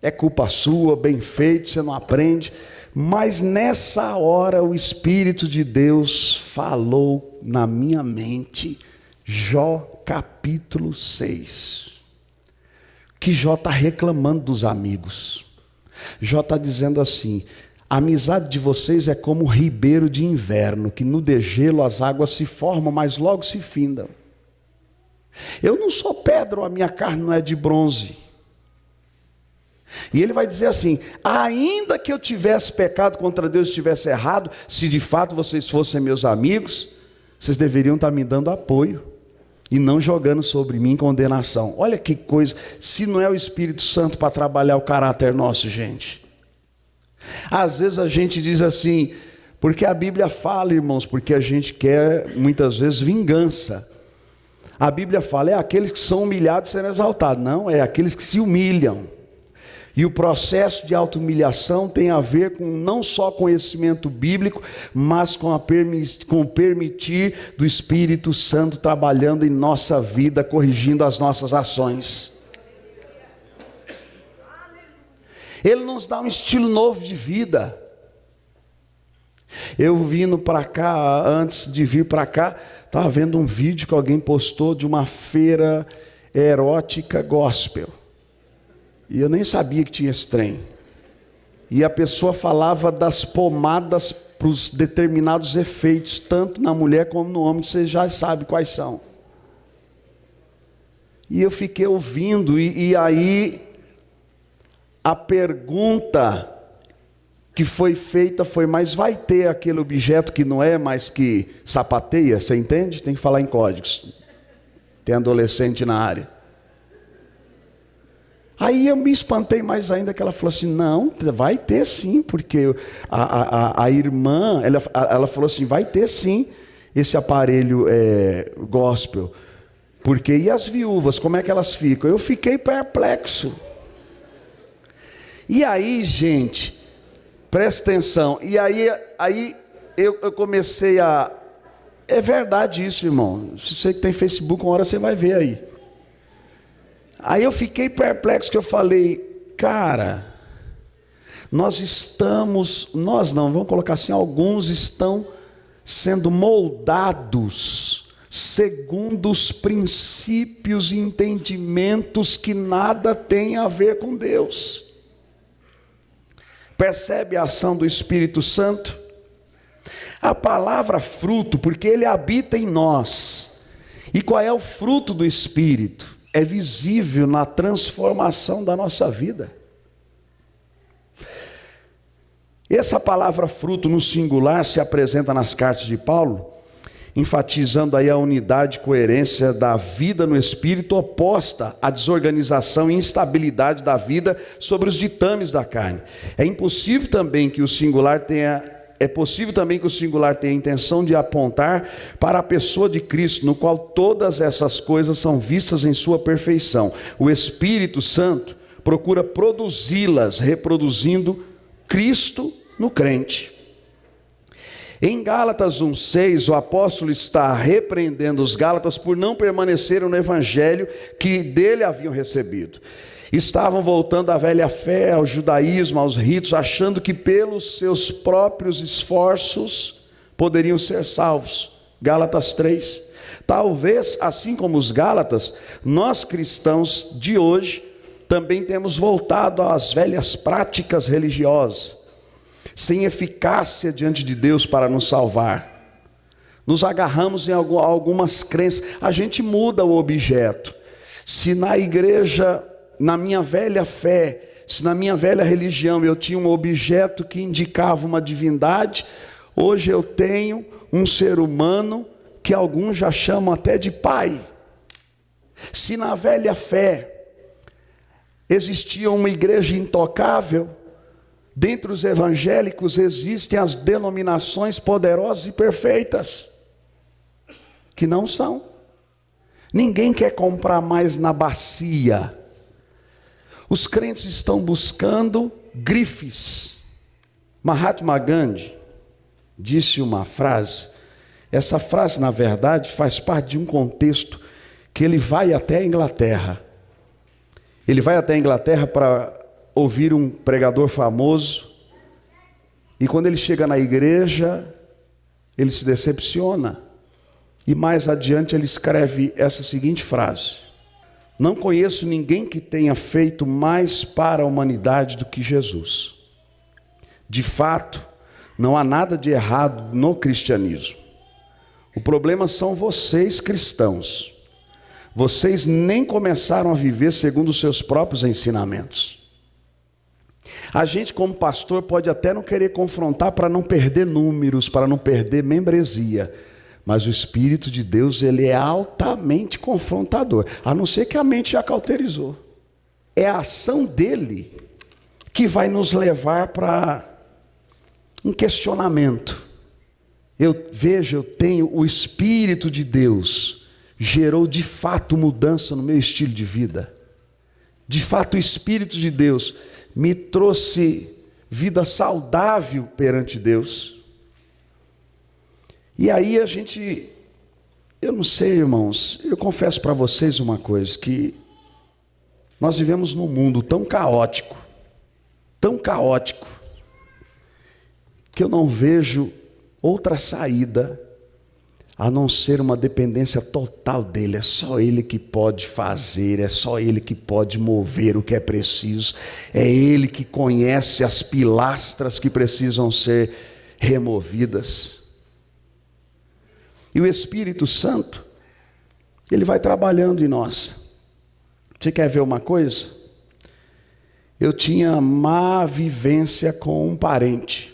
É culpa sua, bem feito, você não aprende. Mas nessa hora o Espírito de Deus falou na minha mente, Jó capítulo 6. Que Jó está reclamando dos amigos. Jó está dizendo assim, a amizade de vocês é como um ribeiro de inverno, que no degelo as águas se formam, mas logo se findam. Eu não sou pedra, a minha carne não é de bronze. E ele vai dizer assim, ainda que eu tivesse pecado contra Deus, estivesse errado, se de fato vocês fossem meus amigos, vocês deveriam estar me dando apoio, e não jogando sobre mim condenação. Olha que coisa, se não é o Espírito Santo para trabalhar o caráter nosso, gente. Às vezes a gente diz assim, porque a Bíblia fala, irmãos, porque a gente quer muitas vezes vingança. A Bíblia fala, é aqueles que são humilhados serão exaltados. Não, é aqueles que se humilham. E o processo de auto-humilhação tem a ver com não só conhecimento bíblico, mas com o permitir do Espírito Santo trabalhando em nossa vida, corrigindo as nossas ações. Ele nos dá um estilo novo de vida. Eu vindo para cá, antes de vir para cá, estava vendo um vídeo que alguém postou de uma feira erótica gospel. E eu nem sabia que tinha esse trem. E a pessoa falava das pomadas para os determinados efeitos, tanto na mulher como no homem, você já sabe quais são. E eu fiquei ouvindo, e aí a pergunta que foi feita foi, mas vai ter aquele objeto que não é, mas que sapateia, você entende? Tem que falar em códigos. Tem adolescente na área. Aí eu me espantei mais ainda, que ela falou assim, não, vai ter sim, porque a irmã, ela falou assim, vai ter sim esse aparelho gospel, porque e as viúvas, como é que elas ficam? Eu fiquei perplexo. E aí, gente, presta atenção, e aí eu comecei a... É verdade isso, irmão, se você que tem Facebook, uma hora você vai ver aí. Aí eu fiquei perplexo, que eu falei, cara, nós não, vamos colocar assim, alguns estão sendo moldados segundo os princípios e entendimentos que nada tem a ver com Deus. Percebe a ação do Espírito Santo? A palavra fruto, porque ele habita em nós. E qual é o fruto do Espírito? É visível na transformação da nossa vida. Essa palavra fruto no singular se apresenta nas cartas de Paulo, enfatizando aí a unidade e coerência da vida no Espírito, oposta à desorganização e instabilidade da vida sobre os ditames da carne. É possível também que o singular tenha a intenção de apontar para a pessoa de Cristo, no qual todas essas coisas são vistas em sua perfeição. O Espírito Santo procura produzi-las, reproduzindo Cristo no crente. Em Gálatas 1,6, o apóstolo está repreendendo os Gálatas por não permanecerem no evangelho que dele haviam recebido. Estavam voltando à velha fé, ao judaísmo, aos ritos, achando que pelos seus próprios esforços poderiam ser salvos. Gálatas 3. Talvez, assim como os Gálatas, nós cristãos de hoje também temos voltado às velhas práticas religiosas, sem eficácia diante de Deus para nos salvar. Nos agarramos em algumas crenças, a gente muda o objeto. Se na igreja, na minha velha fé, se na minha velha religião eu tinha um objeto que indicava uma divindade, hoje eu tenho um ser humano que alguns já chamam até de pai. Se na velha fé existia uma igreja intocável, dentre os evangélicos existem as denominações poderosas e perfeitas, que não são. Ninguém quer comprar mais na bacia. Os crentes estão buscando grifes. Mahatma Gandhi disse uma frase. Essa frase, na verdade, faz parte de um contexto que ele vai até a Inglaterra. Ele vai até a Inglaterra para ouvir um pregador famoso. E quando ele chega na igreja, ele se decepciona. E mais adiante ele escreve essa seguinte frase: não conheço ninguém que tenha feito mais para a humanidade do que Jesus. De fato, não há nada de errado no cristianismo. O problema são vocês, cristãos. Vocês nem começaram a viver segundo os seus próprios ensinamentos. A gente, como pastor, pode até não querer confrontar para não perder números, para não perder membresia. Mas o Espírito de Deus, ele é altamente confrontador, a não ser que a mente já cauterizou. É a ação dele que vai nos levar para um questionamento. Eu tenho o Espírito de Deus, gerou de fato mudança no meu estilo de vida. De fato o Espírito de Deus me trouxe vida saudável perante Deus. E aí eu não sei, irmãos, eu confesso para vocês uma coisa, que nós vivemos num mundo tão caótico, que eu não vejo outra saída a não ser uma dependência total dele. É só ele que pode fazer, é só ele que pode mover o que é preciso, é ele que conhece as pilastras que precisam ser removidas. E o Espírito Santo, ele vai trabalhando em nós. Você quer ver uma coisa? Eu tinha má vivência com um parente.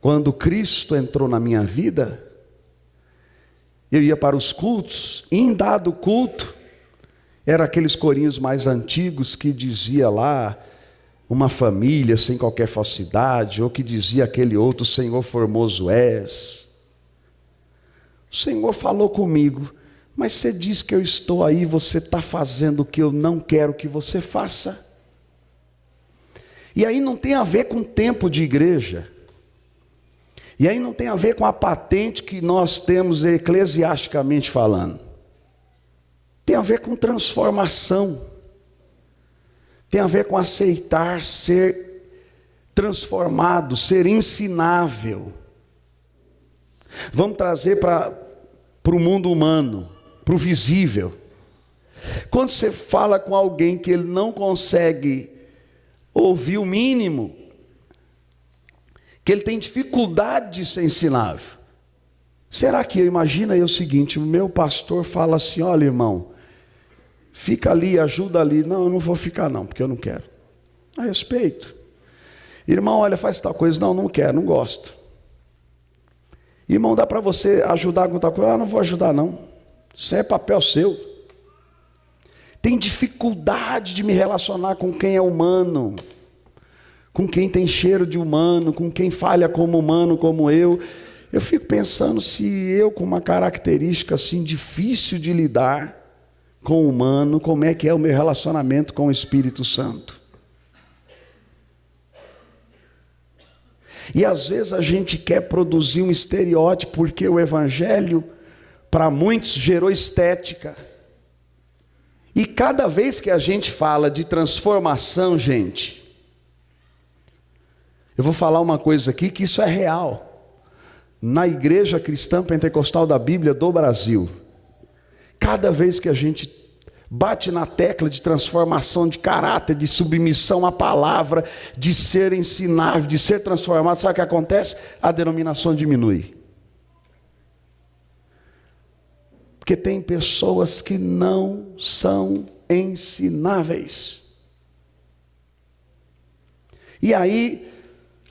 Quando Cristo entrou na minha vida, eu ia para os cultos, e em dado culto, eram aqueles corinhos mais antigos que dizia lá, uma família sem qualquer falsidade, ou que dizia aquele outro, Senhor formoso és. O Senhor falou comigo, mas você diz que eu estou aí, você está fazendo o que eu não quero que você faça. E aí não tem a ver com tempo de igreja. E aí não tem a ver com a patente que nós temos eclesiasticamente falando. Tem a ver com transformação. Tem a ver com aceitar, ser transformado, ser ensinável. Vamos trazer para o mundo humano, para o visível. Quando você fala com alguém que ele não consegue ouvir o mínimo, que ele tem dificuldade de ser ensinável, será que imagina aí o seguinte, o meu pastor fala assim, olha irmão, fica ali, ajuda ali. Não, eu não vou ficar não, porque eu não quero. A respeito. Irmão, olha, faz tal coisa. Não, não quero, não gosto. Irmão, dá para você ajudar com tal coisa? Ah, não vou ajudar não. Isso é papel seu. Tem dificuldade de me relacionar com quem é humano, com quem tem cheiro de humano, com quem falha como humano, como eu. Eu fico pensando se eu, com uma característica assim difícil de lidar com o humano, como é que é o meu relacionamento com o Espírito Santo. E às vezes a gente quer produzir um estereótipo, porque o Evangelho, para muitos, gerou estética. E cada vez que a gente fala de transformação, gente, eu vou falar uma coisa aqui que isso é real. na Igreja Cristã Pentecostal da Bíblia do Brasil, cada vez que a gente bate na tecla de transformação de caráter, de submissão à palavra, de ser ensinável, de ser transformado, sabe o que acontece? A denominação diminui. Porque tem pessoas que não são ensináveis. E aí,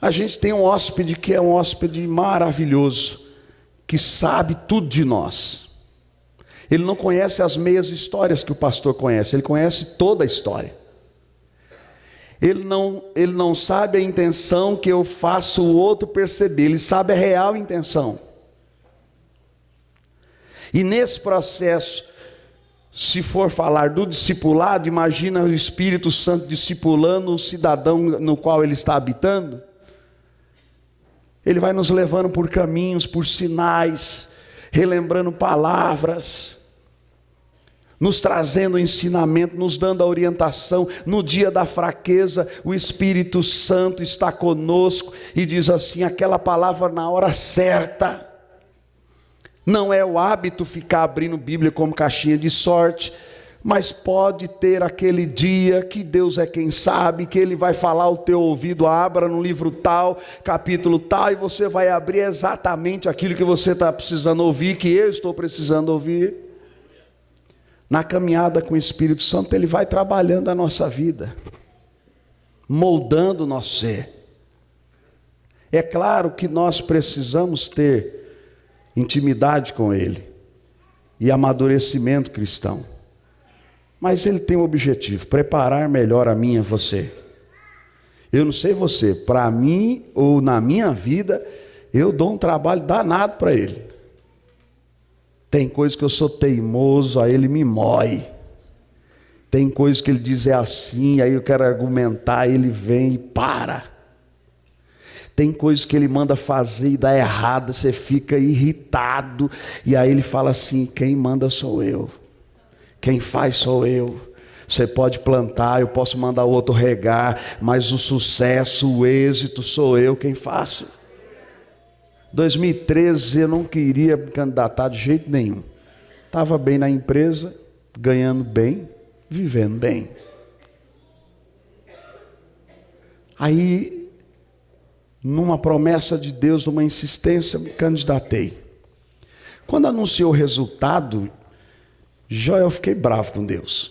a gente tem um hóspede que é um hóspede maravilhoso, que sabe tudo de nós. Ele não conhece as meias histórias que o pastor conhece, ele conhece toda a história. Ele não sabe a intenção que eu faço o outro perceber, ele sabe a real intenção. E nesse processo, se for falar do discipulado, imagina o Espírito Santo discipulando o cidadão no qual ele está habitando. Ele vai nos levando por caminhos, por sinais, relembrando palavras, nos trazendo ensinamento, nos dando a orientação. No dia da fraqueza, o Espírito Santo está conosco e diz assim, aquela palavra na hora certa. Não é o hábito ficar abrindo Bíblia como caixinha de sorte, mas pode ter aquele dia que Deus é quem sabe, que Ele vai falar ao teu ouvido, abra no livro tal, capítulo tal, e você vai abrir exatamente aquilo que você está precisando ouvir, que eu estou precisando ouvir. Na caminhada com o Espírito Santo, Ele vai trabalhando a nossa vida, moldando o nosso ser. É claro que nós precisamos ter intimidade com Ele e amadurecimento cristão. Mas Ele tem um objetivo, preparar melhor a mim e a você. Eu não sei você, para mim ou na minha vida, eu dou um trabalho danado para Ele. Tem coisas que eu sou teimoso, aí Ele me mói. Tem coisas que Ele diz é assim, aí eu quero argumentar, Ele vem e para. Tem coisas que Ele manda fazer e dá errado, você fica irritado, e aí Ele fala assim, quem manda sou eu. Quem faz sou eu. Você pode plantar, eu posso mandar o outro regar, mas o sucesso, o êxito sou eu quem faço. 2013 eu não queria me candidatar de jeito nenhum. Estava bem na empresa, ganhando bem, vivendo bem. Aí, numa promessa de Deus, numa insistência, me candidatei. Quando anunciou o resultado, eu fiquei bravo com Deus.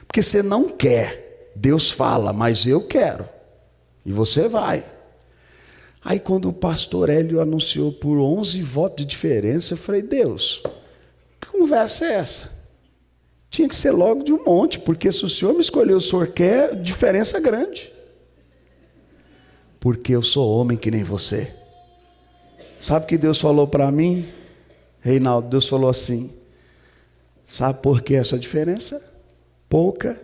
Porque você não quer, Deus fala, mas eu quero. E você vai. Aí quando o pastor Hélio anunciou por 11 votos de diferença, eu falei, Deus, que conversa é essa? Tinha que ser logo de um monte, porque se o senhor me escolheu, o senhor quer diferença grande. Porque eu sou homem que nem você. Sabe o que Deus falou para mim? Reinaldo, Deus falou assim, sabe por que essa diferença? Pouca.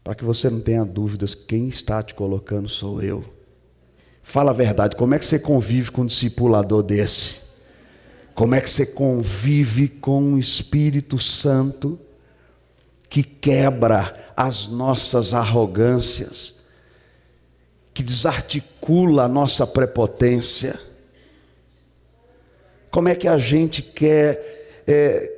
Para que você não tenha dúvidas, quem está te colocando sou eu. Fala a verdade, como é que você convive com um discipulador desse? Como é que você convive com um Espírito Santo que quebra as nossas arrogâncias, que desarticula a nossa prepotência? Como é que a gente quer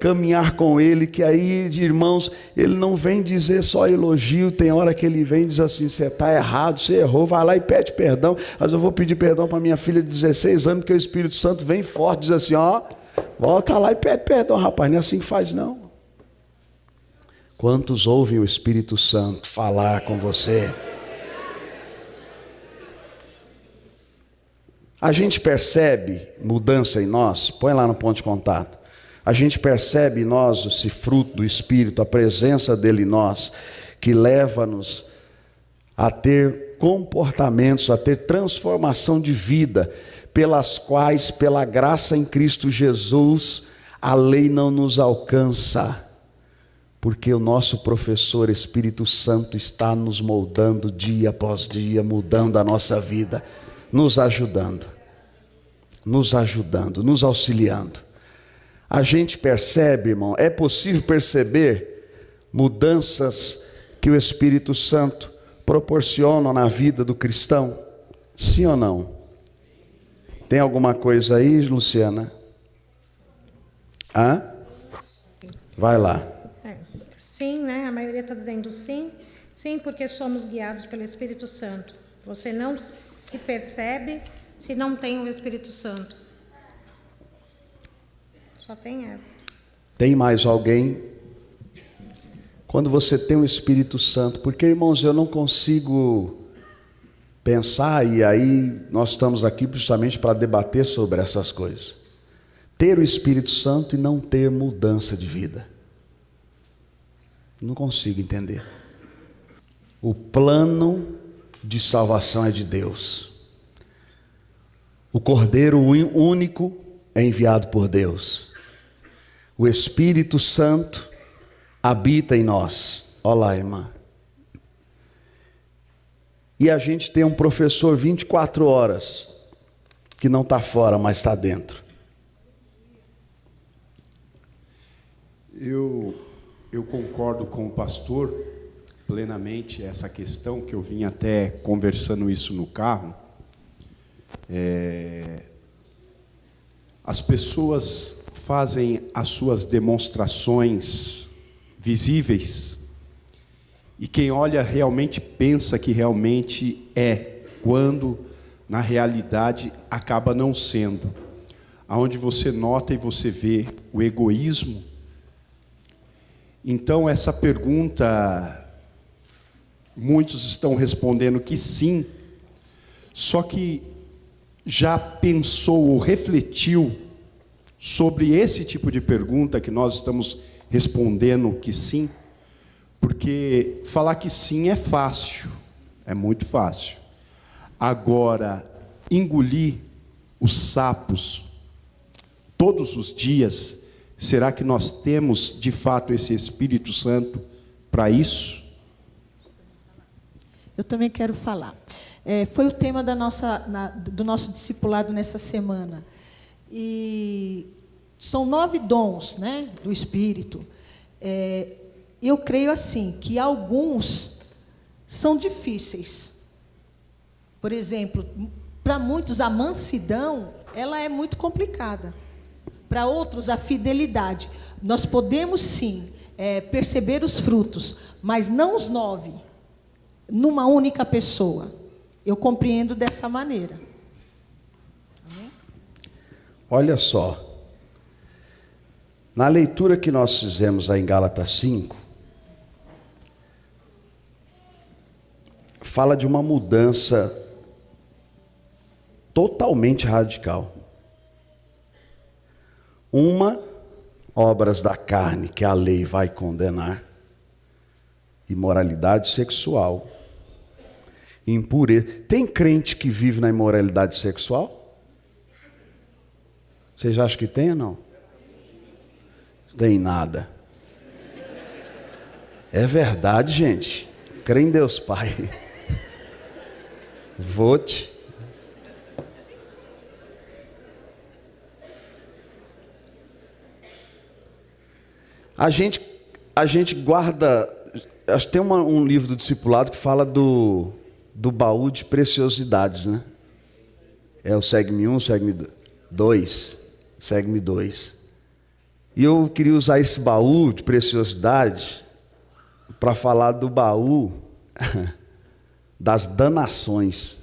caminhar com Ele, que aí, irmãos, Ele não vem dizer só elogio, tem hora que Ele vem e diz assim, você está errado, você errou, vai lá e pede perdão. Mas eu vou pedir perdão para minha filha de 16 anos, porque o Espírito Santo vem forte, diz assim, ó, volta lá e pede perdão, rapaz, não é assim que faz não. Quantos ouvem o Espírito Santo falar com você? A gente percebe mudança em nós, põe lá no ponto de contato. A gente percebe em nós esse fruto do Espírito, a presença dele em nós, que leva-nos a ter comportamentos, a ter transformação de vida, pelas quais, pela graça em Cristo Jesus, a lei não nos alcança, porque o nosso professor Espírito Santo está nos moldando dia após dia, mudando a nossa vida, nos ajudando, nos auxiliando. A gente percebe, irmão, é possível perceber mudanças que o Espírito Santo proporciona na vida do cristão? Sim ou não? Tem alguma coisa aí, Luciana? Hã? Vai lá. Sim, né? A maioria está dizendo sim. Sim, porque somos guiados pelo Espírito Santo. Você não se percebe se não tem o Espírito Santo. Só tem essa. Tem mais alguém? Quando você tem o Espírito Santo, porque, irmãos, eu não consigo pensar, e aí nós estamos aqui justamente para debater sobre essas coisas. Ter o Espírito Santo e não ter mudança de vida. Não consigo entender. O plano de salvação é de Deus. O Cordeiro único é enviado por Deus. O Espírito Santo habita em nós. Olha lá, irmã. E a gente tem um professor 24 horas, que não está fora, mas está dentro. Eu concordo com o pastor plenamente essa questão, que eu vim até conversando isso no carro. As pessoas fazem as suas demonstrações visíveis, e quem olha realmente pensa que realmente é, quando na realidade acaba não sendo. Aonde você nota e você vê o egoísmo. Então essa pergunta, muitos estão respondendo que sim, só que já pensou ou refletiu sobre esse tipo de pergunta que nós estamos respondendo que sim? Porque falar que sim é fácil, é muito fácil. Agora, engolir os sapos todos os dias, será que nós temos de fato esse Espírito Santo para isso? Eu também quero falar. Foi o tema do nosso discipulado nessa semana. E são 9 dons, né, do Espírito. Eu creio assim, que alguns são difíceis. Por exemplo, para muitos a mansidão, ela é muito complicada. Para outros a fidelidade. Nós podemos sim perceber os frutos, mas não os 9, numa única pessoa. Eu compreendo dessa maneira. Amém? Olha só. Na leitura que nós fizemos aí em Gálatas 5, fala de uma mudança totalmente radical. Uma, obras da carne, que a lei vai condenar, imoralidade sexual, impureza. Tem crente que vive na imoralidade sexual? Vocês acham que tem ou não? Não tem nada. É verdade, gente. Crê em Deus Pai. Vote. A gente guarda. Acho que tem um livro do discipulado que fala do baú de preciosidades, né? É o segue-me 1, segue-me 2, segue-me 2. E eu queria usar esse baú de preciosidade para falar do baú das danações.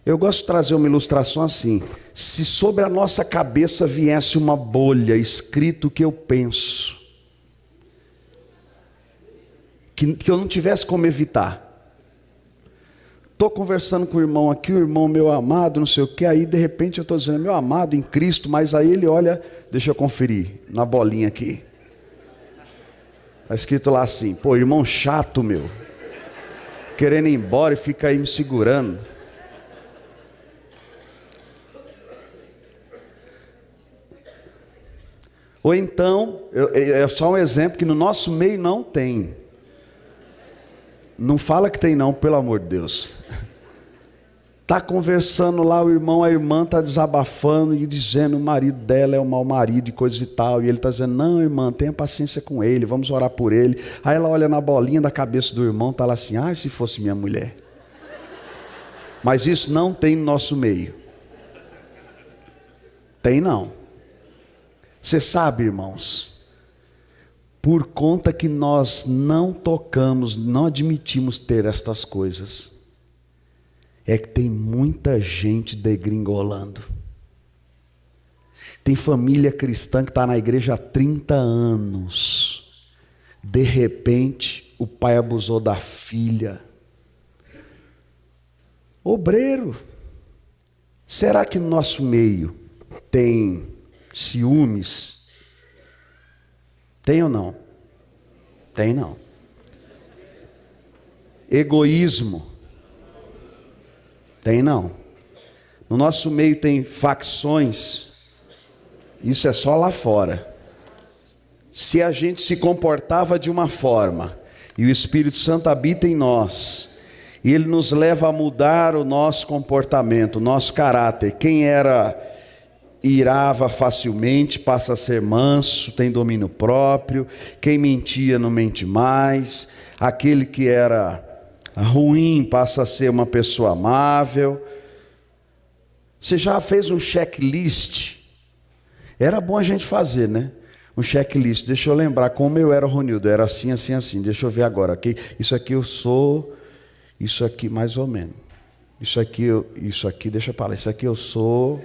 Eu gosto de trazer uma ilustração assim: se sobre a nossa cabeça viesse uma bolha escrito o que eu penso, que eu não tivesse como evitar. Estou conversando com o irmão aqui, o irmão meu amado, não sei o que, aí de repente eu estou dizendo, meu amado em Cristo, mas aí ele olha, deixa eu conferir, na bolinha aqui. Está escrito lá assim, pô, irmão chato meu, querendo ir embora e fica aí me segurando. Ou então, é só um exemplo que no nosso meio não tem. Não fala que tem não, pelo amor de Deus. Está conversando lá o irmão, a irmã está desabafando e dizendo o marido dela é um mau marido e coisa e tal. E ele está dizendo, não irmã, tenha paciência com ele, vamos orar por ele. Aí ela olha na bolinha da cabeça do irmão, está lá assim, se fosse minha mulher. Mas isso não tem no nosso meio. Tem não. Você sabe, irmãos, por conta que nós não tocamos, não admitimos ter estas coisas, é que tem muita gente degringolando. Tem família cristã que está na igreja há 30 anos. De repente, o pai abusou da filha. Obreiro. Será que no nosso meio tem ciúmes? Tem ou não? Tem não. Egoísmo? Tem não. No nosso meio tem facções? Isso é só lá fora. Se a gente se comportava de uma forma, e o Espírito Santo habita em nós, e ele nos leva a mudar o nosso comportamento, o nosso caráter. Quem irava facilmente passa a ser manso, tem domínio próprio. Quem mentia não mente mais. Aquele que era ruim passa a ser uma pessoa amável. Você já fez um checklist? Era bom a gente fazer, né? Um checklist. Deixa eu lembrar como eu era, Ronildo. Era assim, assim, assim. Deixa eu ver agora. Okay? Isso aqui eu sou. Isso aqui mais ou menos. Isso aqui, deixa eu falar. Isso aqui eu sou.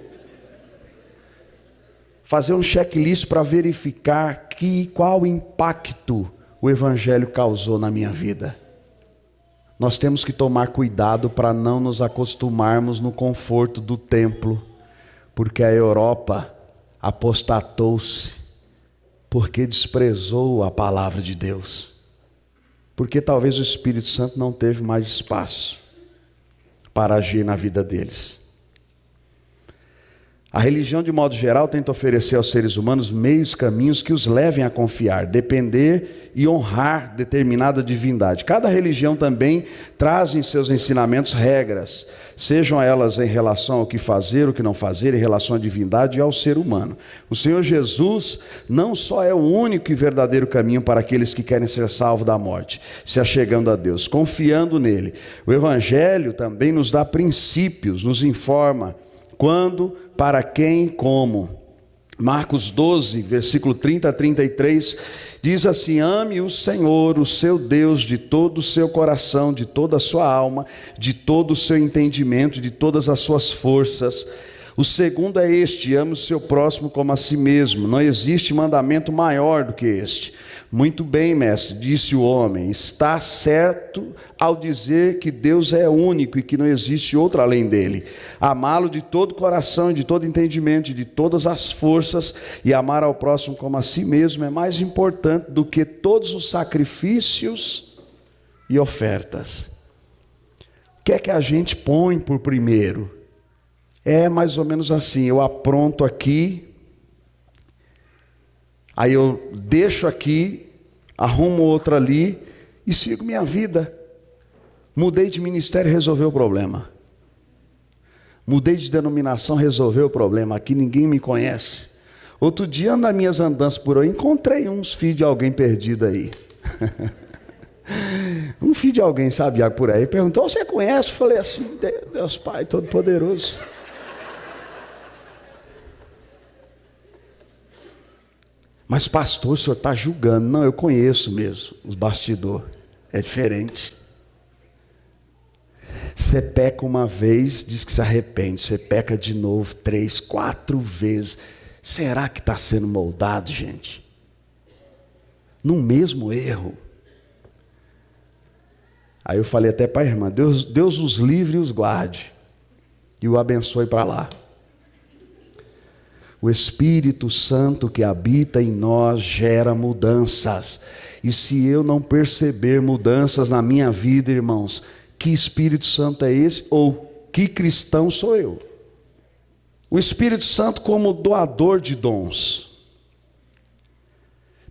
Fazer um checklist para verificar qual impacto o Evangelho causou na minha vida. Nós temos que tomar cuidado para não nos acostumarmos no conforto do templo, porque a Europa apostatou-se, porque desprezou a palavra de Deus, porque talvez o Espírito Santo não teve mais espaço para agir na vida deles. A religião, de modo geral, tenta oferecer aos seres humanos meios, caminhos que os levem a confiar, depender e honrar determinada divindade. Cada religião também traz em seus ensinamentos regras, sejam elas em relação ao que fazer, o que não fazer, em relação à divindade e ao ser humano. O Senhor Jesus não só é o único e verdadeiro caminho para aqueles que querem ser salvos da morte, se achegando a Deus, confiando nele. O Evangelho também nos dá princípios, nos informa quando, para quem, como. Marcos 12, versículo 30 a 33, diz assim: ame o Senhor, o seu Deus, de todo o seu coração, de toda a sua alma, de todo o seu entendimento, de todas as suas forças. O segundo é este: ame o seu próximo como a si mesmo. Não existe mandamento maior do que este. Muito bem, mestre, disse o homem, está certo ao dizer que Deus é único e que não existe outro além dele. Amá-lo de todo o coração, de todo entendimento, de todas as forças, e amar ao próximo como a si mesmo é mais importante do que todos os sacrifícios e ofertas. O que é que a gente põe por primeiro? É mais ou menos assim: eu apronto aqui, aí eu deixo aqui, arrumo outra ali e sigo minha vida. Mudei de ministério, resolveu o problema. Mudei de denominação, resolveu o problema. Aqui ninguém me conhece. Outro dia, nas minhas andanças por aí, encontrei uns filhos de alguém perdido aí. Um filho de alguém, sabe, por aí, perguntou: você conhece? Eu falei assim: Deus Pai Todo-Poderoso. Mas pastor, o senhor está julgando. Não, eu conheço mesmo os bastidores. É diferente. Você peca uma vez, diz que se arrepende. Você peca de novo 3, 4 vezes. Será que está sendo moldado, gente? No mesmo erro. Aí eu falei até para a irmã: Deus os livre e os guarde, e o abençoe para lá. O Espírito Santo que habita em nós gera mudanças. E se eu não perceber mudanças na minha vida, irmãos, que Espírito Santo é esse? Ou que cristão sou eu? O Espírito Santo como doador de dons.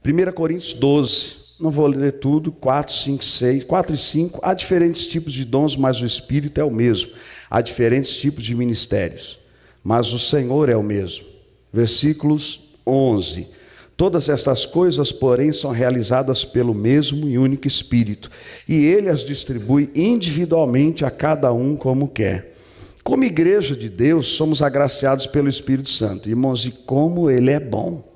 1 Coríntios 12, não vou ler tudo, 4, 5, 6, 4 e 5. Há diferentes tipos de dons, mas o Espírito é o mesmo. Há diferentes tipos de ministérios, mas o Senhor é o mesmo. Versículos 11. Todas estas coisas, porém, são realizadas pelo mesmo e único Espírito, e Ele as distribui individualmente a cada um como quer. Como igreja de Deus, somos agraciados pelo Espírito Santo. Irmãos, e como Ele é bom.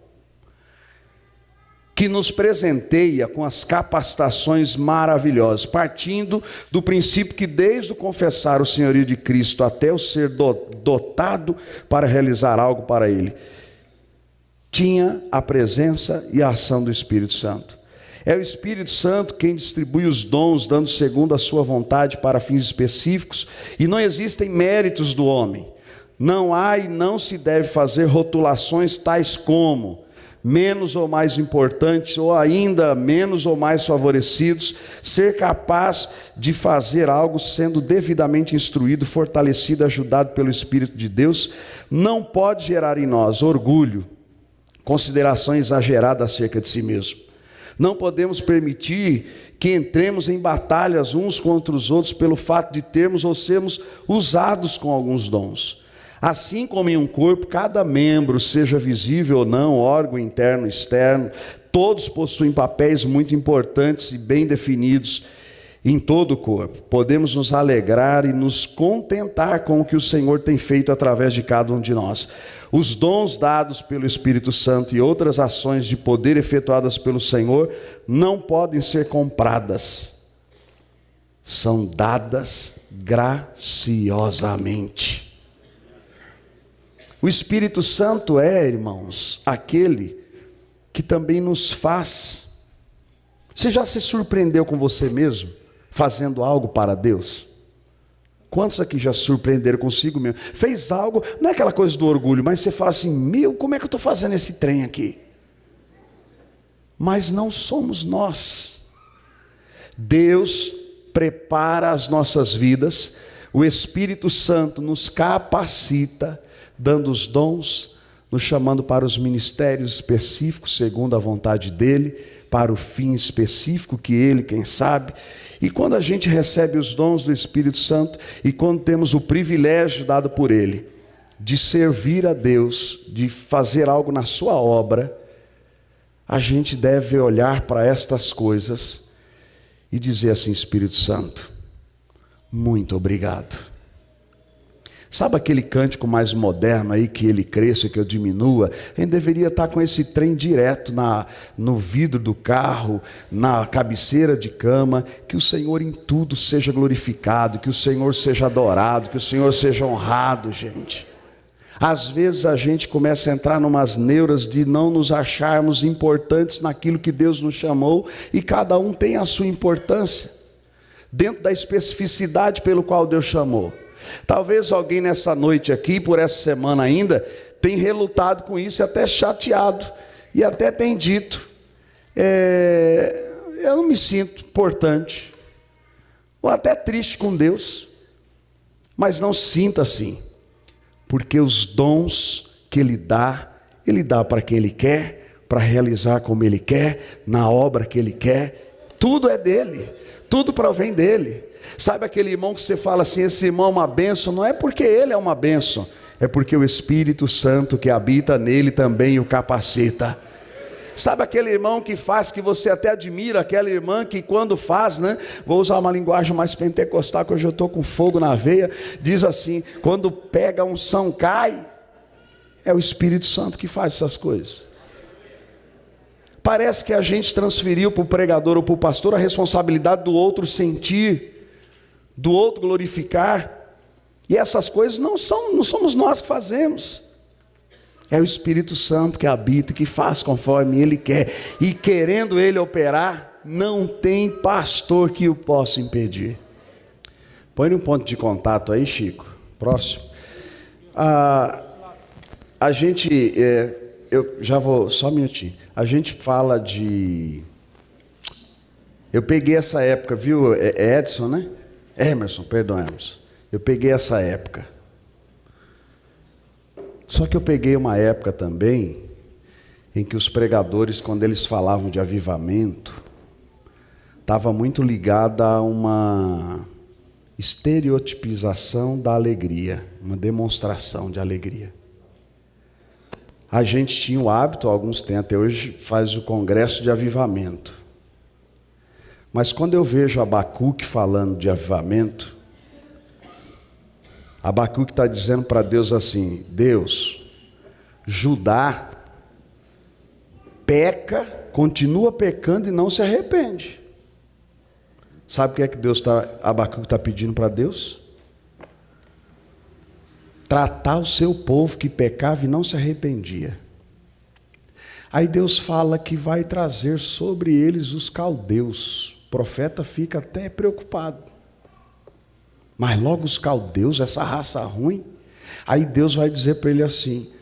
Que nos presenteia com as capacitações maravilhosas, partindo do princípio que desde o confessar o senhorio de Cristo até o ser dotado para realizar algo para Ele, tinha a presença e a ação do Espírito Santo. É o Espírito Santo quem distribui os dons, dando segundo a sua vontade para fins específicos, e não existem méritos do homem. Não há e não se deve fazer rotulações tais como menos ou mais importantes, ou ainda menos ou mais favorecidos. Ser capaz de fazer algo sendo devidamente instruído, fortalecido, ajudado pelo Espírito de Deus, não pode gerar em nós orgulho, consideração exagerada acerca de si mesmo. Não podemos permitir que entremos em batalhas uns contra os outros pelo fato de termos ou sermos usados com alguns dons. Assim como em um corpo, cada membro, seja visível ou não, órgão interno e externo, todos possuem papéis muito importantes e bem definidos em todo o corpo. Podemos nos alegrar e nos contentar com o que o Senhor tem feito através de cada um de nós. Os dons dados pelo Espírito Santo e outras ações de poder efetuadas pelo Senhor não podem ser compradas. São dadas graciosamente. O Espírito Santo é, irmãos, aquele que também nos faz. Você já se surpreendeu com você mesmo, fazendo algo para Deus? Quantos aqui já se surpreenderam consigo mesmo? Fez algo, não é aquela coisa do orgulho, mas você fala assim, como é que eu estou fazendo esse trem aqui? Mas não somos nós. Deus prepara as nossas vidas, o Espírito Santo nos capacita, dando os dons, nos chamando para os ministérios específicos, segundo a vontade dEle, para o fim específico que Ele, quem sabe. E quando a gente recebe os dons do Espírito Santo, e quando temos o privilégio dado por Ele, de servir a Deus, de fazer algo na sua obra, a gente deve olhar para estas coisas e dizer assim, Espírito Santo, muito obrigado. Sabe aquele cântico mais moderno aí, que ele cresça, que eu diminua? A gente deveria estar com esse trem direto no vidro do carro, na cabeceira de cama, que o Senhor em tudo seja glorificado, que o Senhor seja adorado, que o Senhor seja honrado, gente. Às vezes a gente começa a entrar numas neuras de não nos acharmos importantes naquilo que Deus nos chamou, e cada um tem a sua importância, dentro da especificidade pelo qual Deus chamou. Talvez alguém nessa noite aqui, por essa semana ainda, tenha relutado com isso e até chateado, e até tem dito, eu não me sinto importante, ou até triste com Deus. Mas não se sinta assim, porque os dons que Ele dá para quem Ele quer, para realizar como Ele quer, na obra que Ele quer, tudo é dEle, tudo provém dEle. Sabe aquele irmão que você fala assim, esse irmão é uma bênção? Não é porque ele é uma bênção, é porque o Espírito Santo que habita nele também o capacita. Sabe aquele irmão que faz, que você até admira, aquela irmã que quando faz, vou usar uma linguagem mais pentecostal, que hoje eu estou com fogo na veia, diz assim, quando pega a unção cai, é o Espírito Santo que faz essas coisas. Parece que a gente transferiu para o pregador ou para o pastor a responsabilidade do outro sentir, do outro glorificar, e essas coisas não somos nós que fazemos, é o Espírito Santo que habita, que faz conforme Ele quer, e querendo Ele operar, não tem pastor que o possa impedir. Põe um ponto de contato aí, Chico, próximo. A gente, eu já vou, só um minutinho, a gente fala de, eu peguei essa época, viu, Edson, né? Emerson, perdão, Emerson. Eu peguei essa época. Só que eu peguei uma época também em que os pregadores, quando eles falavam de avivamento, estava muito ligada a uma estereotipização da alegria, uma demonstração de alegria. A gente tinha o hábito, alguns têm até hoje, faz o congresso de avivamento. Mas quando eu vejo Abacuque falando de avivamento, Abacuque está dizendo para Deus assim: Deus, Judá peca, continua pecando e não se arrepende. Sabe o que é que Abacuque está pedindo para Deus? Tratar o seu povo que pecava e não se arrependia. Aí Deus fala que vai trazer sobre eles os caldeus. O profeta fica até preocupado. Mas logo os caldeus, essa raça ruim. Aí Deus vai dizer para ele assim: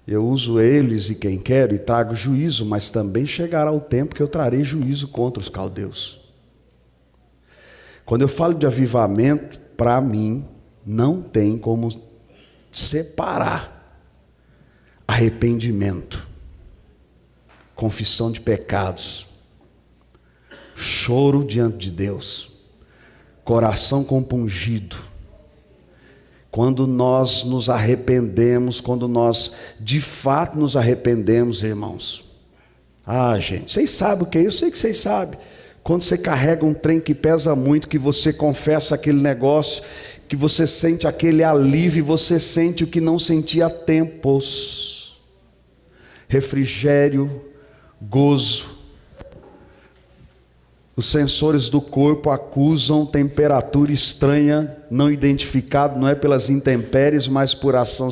eu uso eles e quem quero e trago juízo, mas também chegará o tempo que eu trarei juízo contra os caldeus. Quando eu falo de avivamento, para mim, não tem como separar arrependimento, confissão de pecados, choro diante de Deus, coração compungido. Quando nós nos arrependemos, quando nós de fato nos arrependemos, irmãos. Gente, vocês sabem o que é? Eu sei que vocês sabem. Quando você carrega um trem que pesa muito, que você confessa aquele negócio, que você sente aquele alívio, você sente o que não sentia há tempos. Refrigério, gozo. Os sensores do corpo acusam temperatura estranha, não identificada, não é pelas intempéries, mas por ação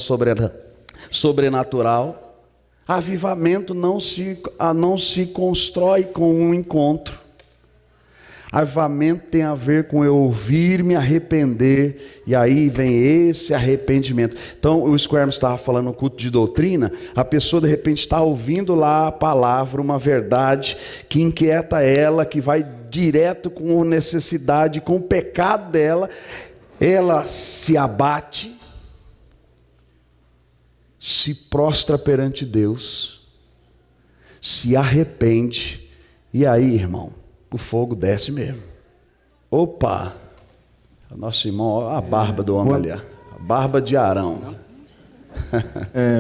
sobrenatural. Avivamento não se constrói com um encontro. Avivamento tem a ver com eu ouvir, me arrepender, e aí vem esse arrependimento. Então o Squarmes estava falando no culto de doutrina, a pessoa de repente está ouvindo lá a palavra, uma verdade que inquieta ela, que vai direto com a necessidade, com o pecado dela, ela se abate, se prostra perante Deus, se arrepende, e aí, irmão, o fogo desce mesmo. Opa! Nosso irmão, a barba do homem ali, a barba de Arão.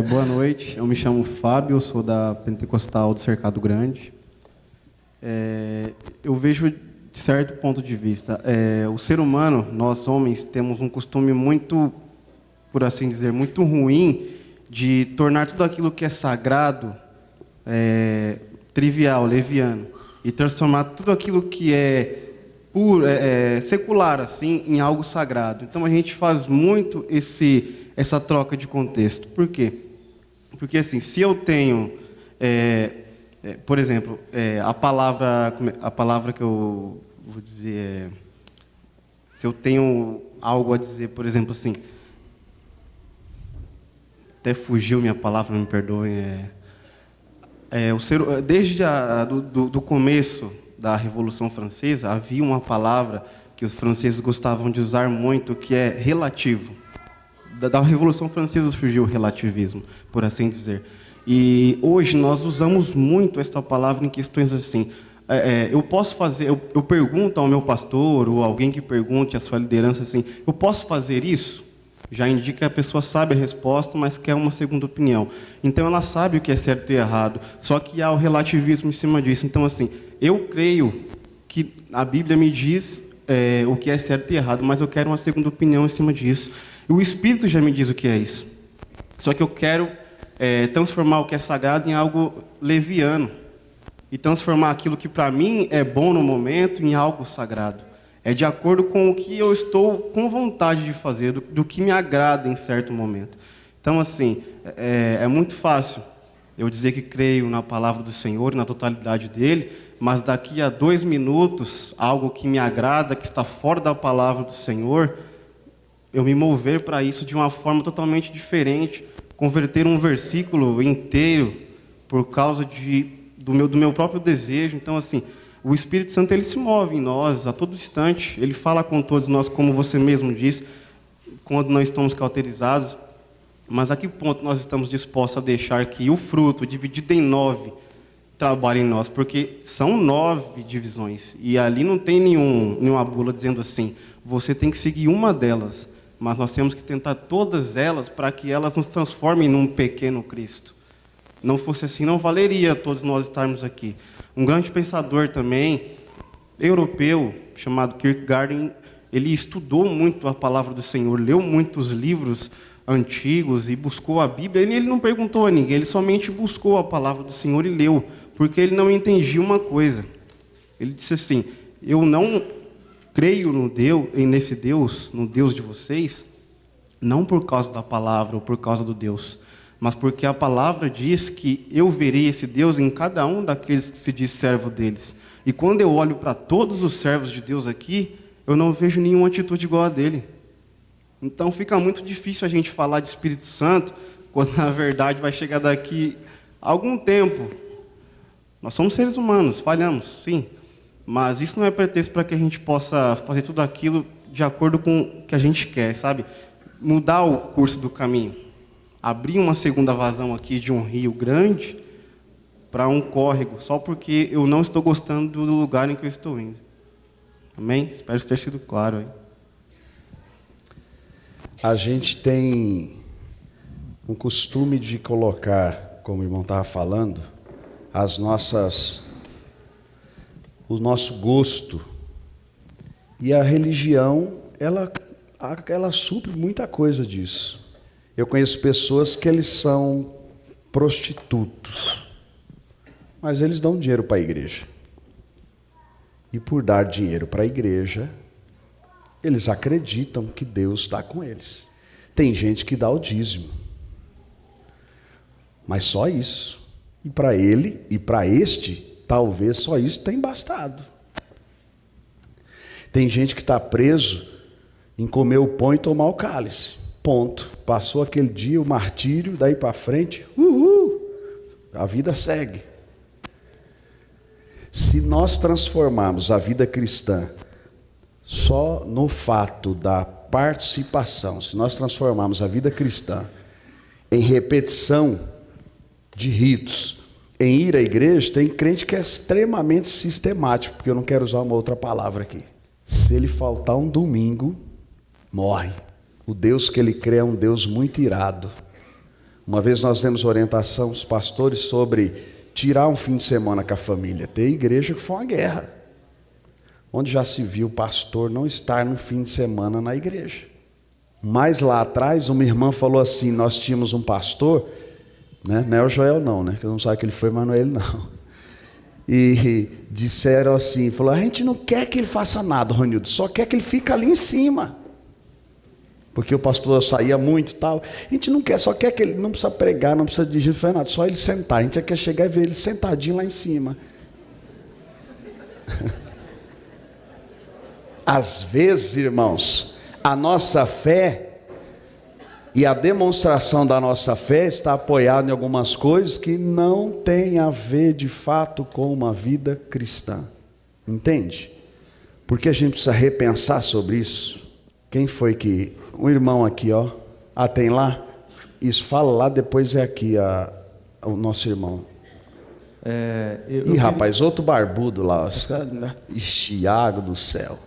Boa noite, eu me chamo Fábio, sou da Pentecostal do Cercado Grande. Eu vejo de certo ponto de vista, o ser humano, nós homens, temos um costume muito, por assim dizer, muito ruim de tornar tudo aquilo que é sagrado trivial, leviano, e transformar tudo aquilo que é puro, secular, assim, em algo sagrado. Então a gente faz muito essa troca de contexto. Por quê? Porque assim, se eu tenho, por exemplo, a palavra que eu vou dizer, se eu tenho algo a dizer, por exemplo, assim, até fugiu minha palavra, me perdoem. Desde do começo da Revolução Francesa, havia uma palavra que os franceses gostavam de usar muito, que é relativo. Da Revolução Francesa surgiu o relativismo, por assim dizer. E hoje nós usamos muito esta palavra em questões assim. Eu posso fazer, eu pergunto ao meu pastor, ou alguém que pergunte à sua liderança assim, eu posso fazer isso? Já indica que a pessoa sabe a resposta, mas quer uma segunda opinião. Então ela sabe o que é certo e errado, só que há o relativismo em cima disso. Então assim, eu creio que a Bíblia me diz o que é certo e errado, mas eu quero uma segunda opinião em cima disso. E o Espírito já me diz o que é isso. Só que eu quero transformar o que é sagrado em algo leviano. E transformar aquilo que para mim é bom no momento em algo sagrado. É de acordo com o que eu estou com vontade de fazer, do que me agrada em certo momento. Então, assim, é muito fácil eu dizer que creio na palavra do Senhor, na totalidade dele, mas daqui a 2 minutos, algo que me agrada, que está fora da palavra do Senhor, eu me mover para isso de uma forma totalmente diferente, converter um versículo inteiro por causa do meu próprio desejo. Então, assim, o Espírito Santo ele se move em nós a todo instante, ele fala com todos nós, como você mesmo disse, quando nós estamos cauterizados, mas a que ponto nós estamos dispostos a deixar que o fruto, dividido em 9, trabalhe em nós? Porque são 9 divisões, e ali não tem nenhuma bula dizendo assim, você tem que seguir uma delas, mas nós temos que tentar todas elas para que elas nos transformem num pequeno Cristo. Não fosse assim, não valeria todos nós estarmos aqui. Um grande pensador também, europeu, chamado Kierkegaard, ele estudou muito a palavra do Senhor, leu muitos livros antigos e buscou a Bíblia. Ele não perguntou a ninguém, ele somente buscou a palavra do Senhor e leu, porque ele não entendia uma coisa. Ele disse assim: eu não creio nesse Deus, no Deus de vocês, não por causa da palavra ou por causa do Deus, mas porque a palavra diz que eu verei esse Deus em cada um daqueles que se diz servo deles. E quando eu olho para todos os servos de Deus aqui, eu não vejo nenhuma atitude igual a dele. Então fica muito difícil a gente falar de Espírito Santo, quando na verdade vai chegar daqui a algum tempo. Nós somos seres humanos, falhamos, sim. Mas isso não é pretexto para que a gente possa fazer tudo aquilo de acordo com o que a gente quer, sabe? Mudar o curso do caminho. Abrir uma segunda vazão aqui de um rio grande para um córrego, só porque eu não estou gostando do lugar em que eu estou indo. Amém? Espero ter sido claro aí. A gente tem um costume de colocar, como o irmão estava falando, o nosso gosto. E a religião, ela supre muita coisa disso. Eu conheço pessoas que eles são prostitutos, mas eles dão dinheiro para a igreja. E por dar dinheiro para a igreja, eles acreditam que Deus está com eles. Tem gente que dá o dízimo, mas só isso. E para ele e para este, talvez só isso tenha bastado. Tem gente que está preso em comer o pão e tomar o cálice. Ponto. Passou aquele dia, o martírio, daí para frente, a vida segue. Se nós transformarmos a vida cristã só no fato da participação, se nós transformarmos a vida cristã em repetição de ritos, em ir à igreja, tem crente que é extremamente sistemático, porque eu não quero usar uma outra palavra aqui. Se ele faltar um domingo, morre. O Deus que ele crê é um Deus muito irado. Uma vez nós demos orientação aos pastores sobre tirar um fim de semana com a família. Tem igreja que foi uma guerra, onde já se viu o pastor não estar no fim de semana na igreja. Mas lá atrás, uma irmã falou assim, nós tínhamos um pastor, né? Não é o Joel não, né? Que eu não sabe que ele foi, mas não é ele não. E disseram assim, falou, a gente não quer que ele faça nada, Ronildo, só quer que ele fique ali em cima. Porque o pastor saía muito e tal. A gente não quer, só quer que ele não precisa pregar, não precisa dirigir, não faz nada, só ele sentar. A gente quer chegar e ver ele sentadinho lá em cima. Às vezes, irmãos, a nossa fé e a demonstração da nossa fé está apoiada em algumas coisas que não tem a ver de fato com uma vida cristã. Entende? Porque a gente precisa repensar sobre isso. Quem foi que... Um irmão aqui, ó. Ah, tem lá? Isso, fala lá, depois é aqui o nosso irmão. Rapaz, outro barbudo lá. Iago do céu.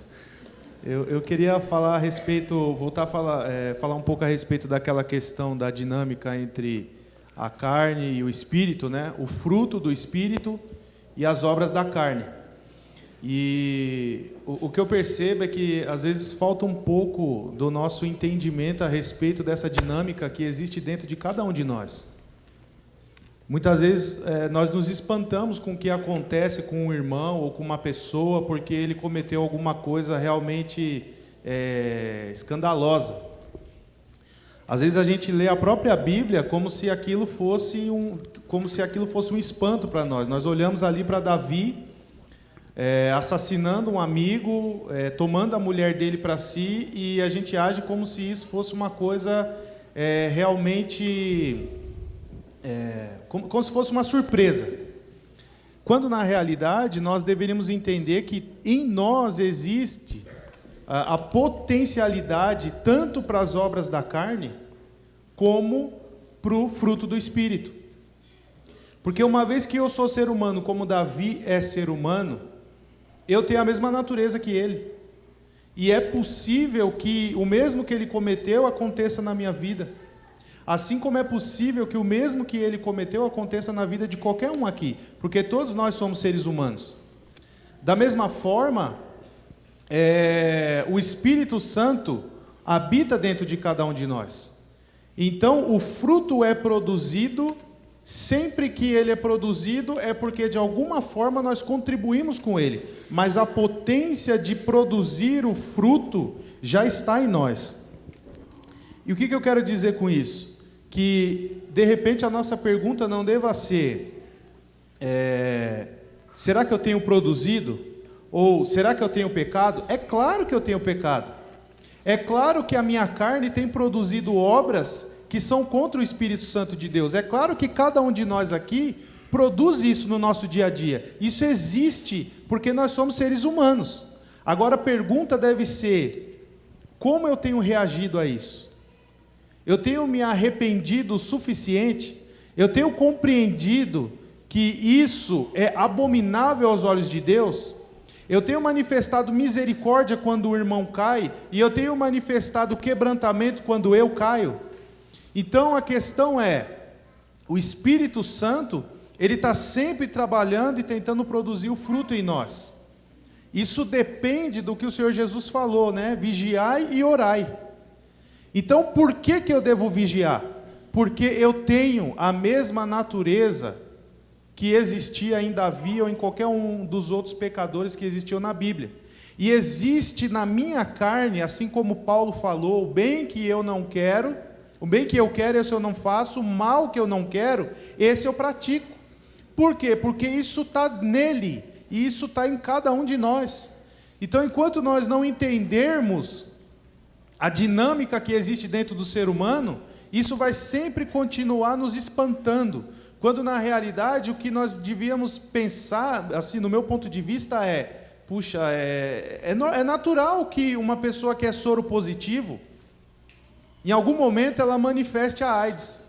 Eu queria falar a respeito, voltar a falar um pouco a respeito daquela questão da dinâmica entre a carne e o espírito, né? O fruto do espírito e as obras da carne. E o que eu percebo é que às vezes falta um pouco do nosso entendimento a respeito dessa dinâmica que existe dentro de cada um de nós. Muitas vezes nós nos espantamos com o que acontece com um irmão ou com uma pessoa porque ele cometeu alguma coisa realmente escandalosa. Às vezes a gente lê a própria Bíblia como se aquilo fosse um espanto para nós. Nós olhamos ali para Davi assassinando um amigo, tomando a mulher dele para si, e a gente age como se isso fosse uma coisa realmente... como se fosse uma surpresa, quando na realidade nós deveríamos entender que em nós existe a potencialidade tanto para as obras da carne como para o fruto do Espírito, porque uma vez que eu sou ser humano como Davi é ser humano, eu tenho a mesma natureza que ele, e é possível que o mesmo que ele cometeu aconteça na minha vida. Assim como é possível que o mesmo que ele cometeu aconteça na vida de qualquer um aqui, porque todos nós somos seres humanos. Da mesma forma, o Espírito Santo habita dentro de cada um de nós. Então, o fruto é produzido, sempre que ele é produzido, é porque de alguma forma nós contribuímos com ele. Mas a potência de produzir o fruto já está em nós. E o que eu quero dizer com isso? Que, de repente, a nossa pergunta não deva ser: será que eu tenho produzido? Ou será que eu tenho pecado? É claro que eu tenho pecado. É claro que a minha carne tem produzido obras que são contra o Espírito Santo de Deus. É claro que cada um de nós aqui produz isso no nosso dia a dia. Isso existe porque nós somos seres humanos. Agora a pergunta deve ser: como eu tenho reagido a isso? Eu tenho me arrependido o suficiente? Eu tenho compreendido que isso é abominável aos olhos de Deus? Eu tenho manifestado misericórdia quando o irmão cai, e eu tenho manifestado quebrantamento quando eu caio? Então a questão é, o Espírito Santo, ele está sempre trabalhando e tentando produzir o fruto em nós. Isso depende do que o Senhor Jesus falou, né? Vigiai e orai. Então por que eu devo vigiar? Porque eu tenho a mesma natureza que existia em Davi ou em qualquer um dos outros pecadores que existiam na Bíblia. E existe na minha carne, assim como Paulo falou, o bem que eu não quero, o bem que eu quero, esse eu não faço, o mal que eu não quero, esse eu pratico. Por quê? Porque isso está nele, e isso está em cada um de nós. Então, enquanto nós não entendermos a dinâmica que existe dentro do ser humano, isso vai sempre continuar nos espantando, quando na realidade o que nós devíamos pensar, assim, no meu ponto de vista puxa, é natural que uma pessoa que é soro positivo, em algum momento ela manifeste a AIDS.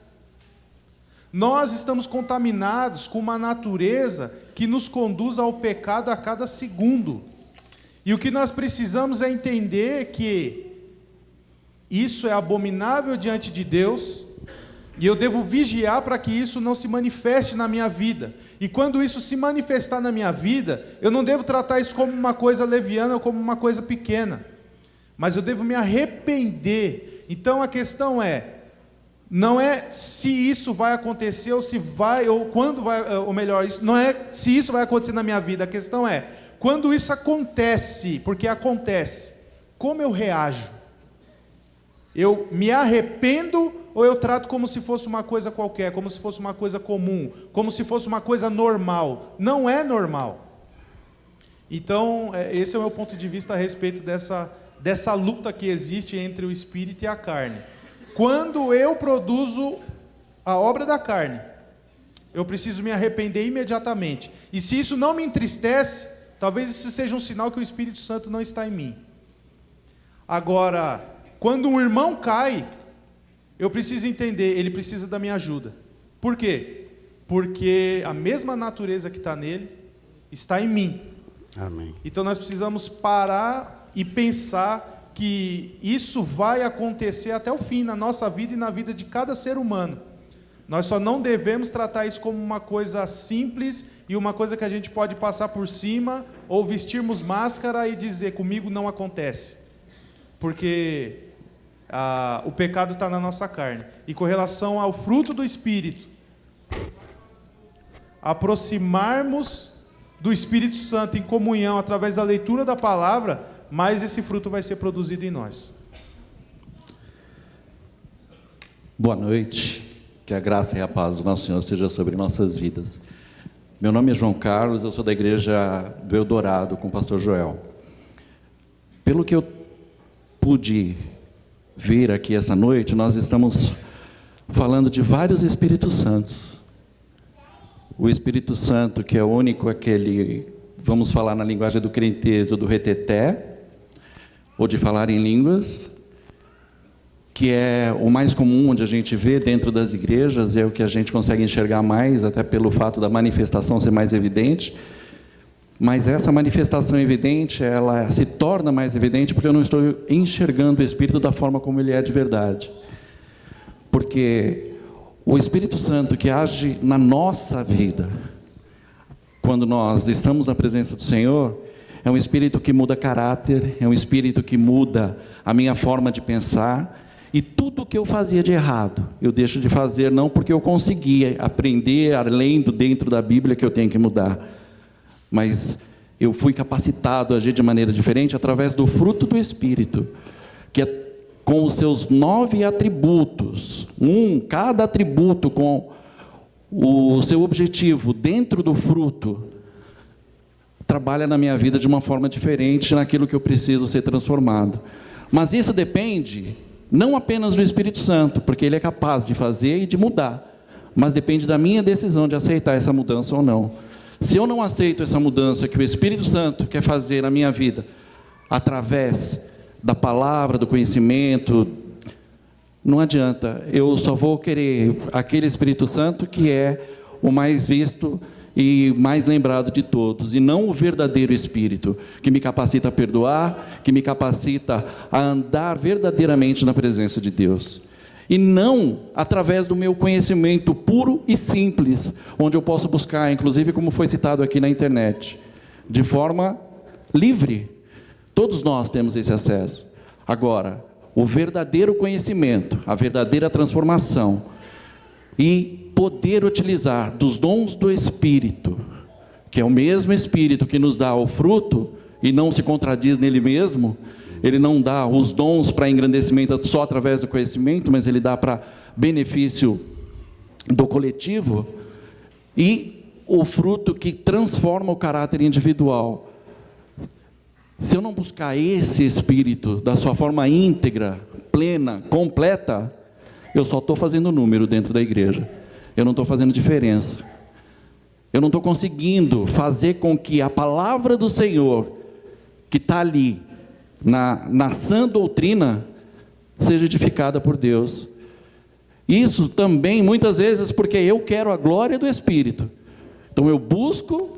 Nós estamos contaminados com uma natureza que nos conduz ao pecado a cada segundo. E o que nós precisamos é entender que isso é abominável diante de Deus, e eu devo vigiar para que isso não se manifeste na minha vida. E quando isso se manifestar na minha vida, eu não devo tratar isso como uma coisa leviana ou como uma coisa pequena, mas eu devo me arrepender. Então a questão não é se isso vai acontecer, ou se vai, ou quando vai, ou melhor, isso não é se isso vai acontecer na minha vida. A questão é, quando isso acontece, porque acontece, como eu reajo? Eu me arrependo ou eu trato como se fosse uma coisa qualquer, como se fosse uma coisa comum, como se fosse uma coisa normal? Não é normal. Então, esse é o meu ponto de vista a respeito dessa luta que existe entre o espírito e a carne. Quando eu produzo a obra da carne, eu preciso me arrepender imediatamente. E se isso não me entristece, talvez isso seja um sinal que o Espírito Santo não está em mim. Agora, quando um irmão cai, eu preciso entender, ele precisa da minha ajuda. Por quê? Porque a mesma natureza que está nele está em mim. Amém. Então nós precisamos parar e pensar que isso vai acontecer até o fim, na nossa vida e na vida de cada ser humano. Nós só não devemos tratar isso como uma coisa simples e uma coisa que a gente pode passar por cima, ou vestirmos máscara e dizer, comigo não acontece. Porque o pecado está na nossa carne. E com relação ao fruto do Espírito, aproximarmos do Espírito Santo em comunhão através da leitura da palavra, mais esse fruto vai ser produzido em nós. Boa noite, que a graça e a paz do nosso Senhor seja sobre nossas vidas. Meu nome é João Carlos, eu sou da igreja do Eldorado com o pastor Joel. Pelo que eu pude vir aqui essa noite, nós estamos falando de vários Espíritos Santos. O Espírito Santo, que é o único, aquele, vamos falar na linguagem do crentez ou do reteté, ou de falar em línguas, que é o mais comum onde a gente vê dentro das igrejas, é o que a gente consegue enxergar mais, até pelo fato da manifestação ser mais evidente. Mas essa manifestação evidente, ela se torna mais evidente porque eu não estou enxergando o Espírito da forma como ele é de verdade. Porque o Espírito Santo que age na nossa vida, quando nós estamos na presença do Senhor, é um espírito que muda caráter, é um espírito que muda a minha forma de pensar, e tudo que eu fazia de errado, eu deixo de fazer, não porque eu consegui aprender, lendo dentro da Bíblia que eu tenho que mudar, mas eu fui capacitado a agir de maneira diferente através do fruto do Espírito, que é com os seus 9 atributos, cada atributo com o seu objetivo dentro do fruto, trabalha na minha vida de uma forma diferente naquilo que eu preciso ser transformado. Mas isso depende não apenas do Espírito Santo, porque ele é capaz de fazer e de mudar, mas depende da minha decisão de aceitar essa mudança ou não. Se eu não aceito essa mudança que o Espírito Santo quer fazer na minha vida, através da palavra, do conhecimento, não adianta, eu só vou querer aquele Espírito Santo que é o mais visto e mais lembrado de todos, e não o verdadeiro Espírito, que me capacita a perdoar, que me capacita a andar verdadeiramente na presença de Deus. E não através do meu conhecimento puro e simples, onde eu posso buscar, inclusive como foi citado aqui na internet, de forma livre. Todos nós temos esse acesso. Agora, o verdadeiro conhecimento, a verdadeira transformação, e poder utilizar dos dons do Espírito, que é o mesmo Espírito que nos dá o fruto, e não se contradiz nele mesmo. Ele não dá os dons para engrandecimento só através do conhecimento, mas ele dá para benefício do coletivo, e o fruto que transforma o caráter individual. Se eu não buscar esse Espírito da sua forma íntegra, plena, completa, eu só estou fazendo número dentro da igreja, eu não estou fazendo diferença, eu não estou conseguindo fazer com que a palavra do Senhor, que está ali, na sã doutrina, seja edificada por Deus. Isso também, muitas vezes, porque eu quero a glória do Espírito, então eu busco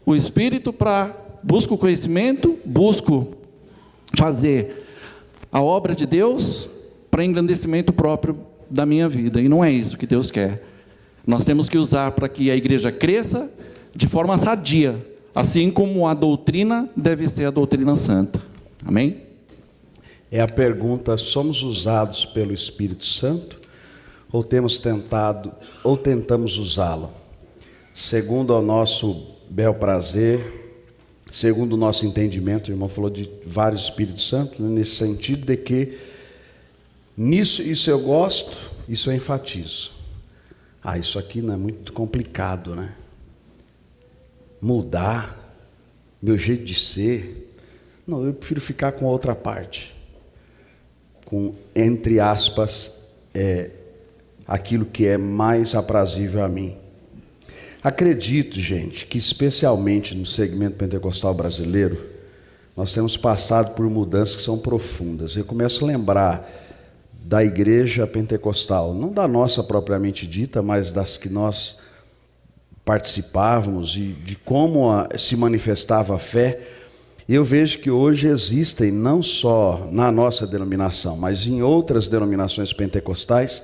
o Espírito busco o conhecimento, busco fazer a obra de Deus para engrandecimento próprio da minha vida, e não é isso que Deus quer. Nós temos que usar para que a igreja cresça de forma sadia, assim como a doutrina deve ser a doutrina santa. Amém? É a pergunta: somos usados pelo Espírito Santo ou tentamos usá-lo segundo o nosso bel prazer, segundo o nosso entendimento? O irmão falou de vários Espíritos Santos, né, nesse sentido de que isso eu gosto, isso eu enfatizo. Isso aqui não é muito complicado, né? Mudar meu jeito de ser, não, eu prefiro ficar com a outra parte, com, entre aspas, aquilo que é mais aprazível a mim. Acredito, gente, que especialmente no segmento pentecostal brasileiro, nós temos passado por mudanças que são profundas. Eu começo a lembrar da igreja pentecostal, não da nossa propriamente dita, mas das que nós participávamos e de como se manifestava a fé. Eu vejo que hoje existem, não só na nossa denominação, mas em outras denominações pentecostais,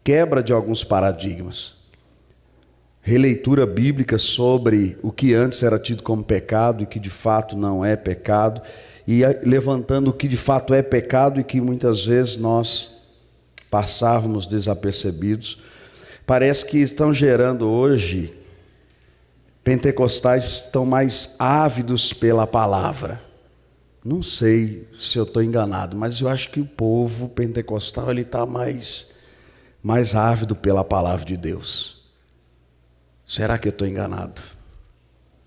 quebra de alguns paradigmas. Releitura bíblica sobre o que antes era tido como pecado e que de fato não é pecado, e levantando o que de fato é pecado e que muitas vezes nós passávamos desapercebidos. Parece que estão gerando hoje, pentecostais estão mais ávidos pela palavra. Não sei se eu estou enganado, mas eu acho que o povo pentecostal está mais ávido pela palavra de Deus. Será que eu estou enganado?